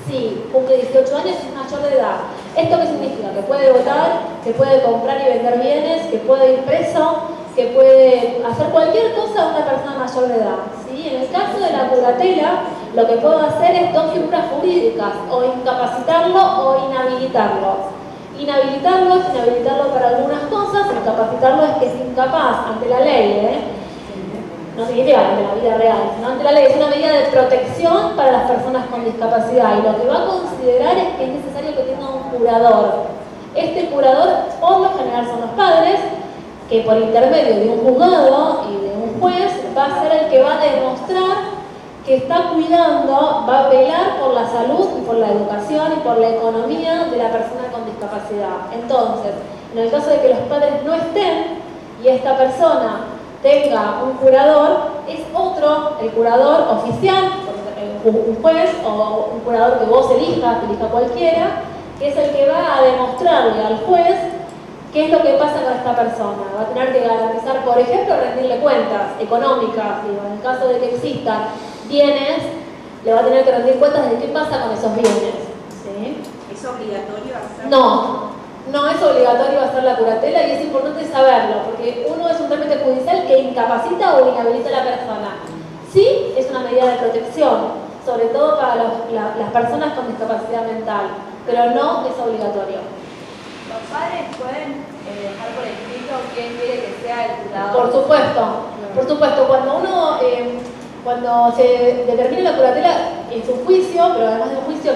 si cumple 18 años es mayor de edad. ¿Esto qué significa? Que puede votar, que puede comprar y vender bienes, que puede ir preso, que puede hacer cualquier cosa a una persona mayor de edad. ¿Sí? En el caso de la curatela, lo que puedo hacer es dos figuras jurídicas, o incapacitarlo o inhabilitarlo. Inhabilitarlo es inhabilitarlo para algunas cosas, incapacitarlo es que es incapaz ante la ley, no significa ante la vida real, sino ante la ley. Es una medida de protección para las personas con discapacidad y lo que va a considerar es que es necesario que tenga un curador. Este curador, por lo general, son los padres, que por intermedio de un juzgado y de un juez va a ser el que va a demostrar que está cuidando, va a velar por la salud y por la educación y por la economía de la persona con discapacidad. Entonces, en el caso de que los padres no estén y esta persona tenga un curador, es otro, el curador oficial, un juez o un curador que vos elijas, que elija cualquiera, que es el que va a demostrarle al juez qué es lo que pasa con esta persona. Va a tener que garantizar, por ejemplo, rendirle cuentas económicas, digo, en el caso de que existan bienes, le va a tener que rendir cuentas de qué pasa con esos bienes. ¿Sí?
¿Es obligatorio hacerlo?
No es obligatorio hacer la curatela y es importante saberlo, porque uno es un trámite judicial que incapacita o inhabilita a la persona. Sí, es una medida de protección, sobre todo para las personas con discapacidad mental, pero no es obligatorio.
¿Los padres pueden dejar por escrito quién quiere que sea el curador?
Por supuesto. Cuando se determina la curatela en su juicio, pero además de un juicio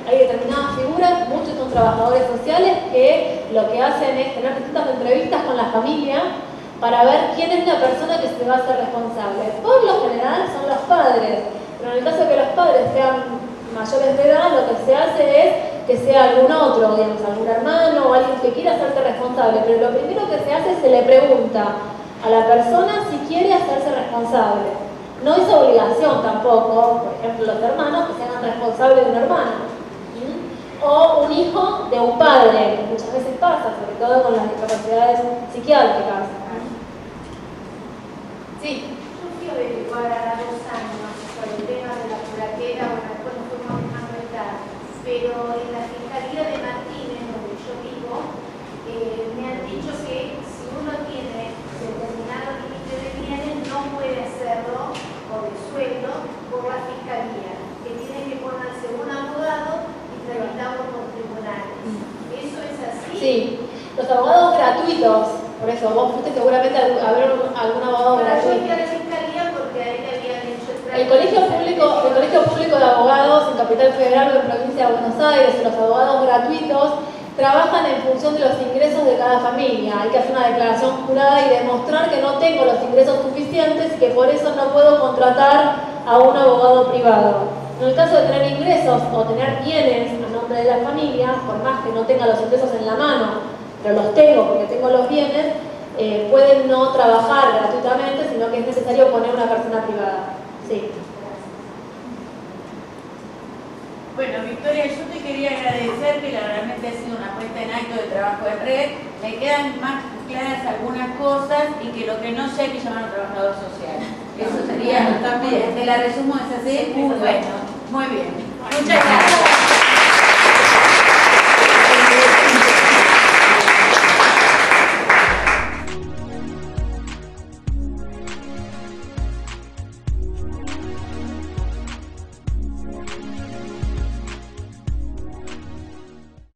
hay determinadas figuras, muchos son trabajadores sociales que lo que hacen es tener distintas entrevistas con la familia para ver quién es la persona que se va a hacer responsable. Por lo general son los padres, pero en el caso de que los padres sean mayores de edad, lo que se hace es que sea algún otro, digamos, algún hermano o alguien que quiera hacerse responsable, pero lo primero que se hace es se le pregunta a la persona si quiere hacerse responsable. No es obligación tampoco, por ejemplo, los hermanos que se hagan responsables de un hermano. O un hijo de un padre, que muchas veces pasa, sobre todo con las discapacidades psiquiátricas. Sí.
Yo fui a averiguar a 2 años sobre el tema de la curatela, bueno, después nos fuimos a notar, pero en la Fiscalía de Martínez, donde yo vivo, me han dicho que si uno tiene determinado límite de bienes, no puede hacerlo por el sueldo por la Fiscalía, que tiene que ponerse un abogado y tramitarlo por tribunales. ¿Eso es así así?
Sí, los abogados gratuitos, por eso vos fuiste seguramente a ver algún abogado
Pero yo fui
gratuito.
a la fiscalía porque ahí me habían hecho el trámite.
El Colegio Público de Abogados en Capital Federal o en Provincia de Buenos Aires, los abogados gratuitos, trabajan en función de los ingresos de cada familia. Hay que hacer una declaración jurada y demostrar que no tengo los ingresos suficientes y que por eso no puedo contratar a un abogado privado. En el caso de tener ingresos o tener bienes a nombre de la familia, por más que no tenga los ingresos en la mano, pero los tengo porque tengo los bienes, pueden no trabajar gratuitamente, sino que es necesario poner una persona privada. Sí.
Bueno, Victoria, yo te quería agradecer que realmente ha sido una puesta en acto de trabajo en red. Me quedan más claras algunas cosas y que lo que no sé hay que llamar a un trabajador social. Eso sería también. Te la resumo, es así. Bueno, muy bien. Muchas gracias.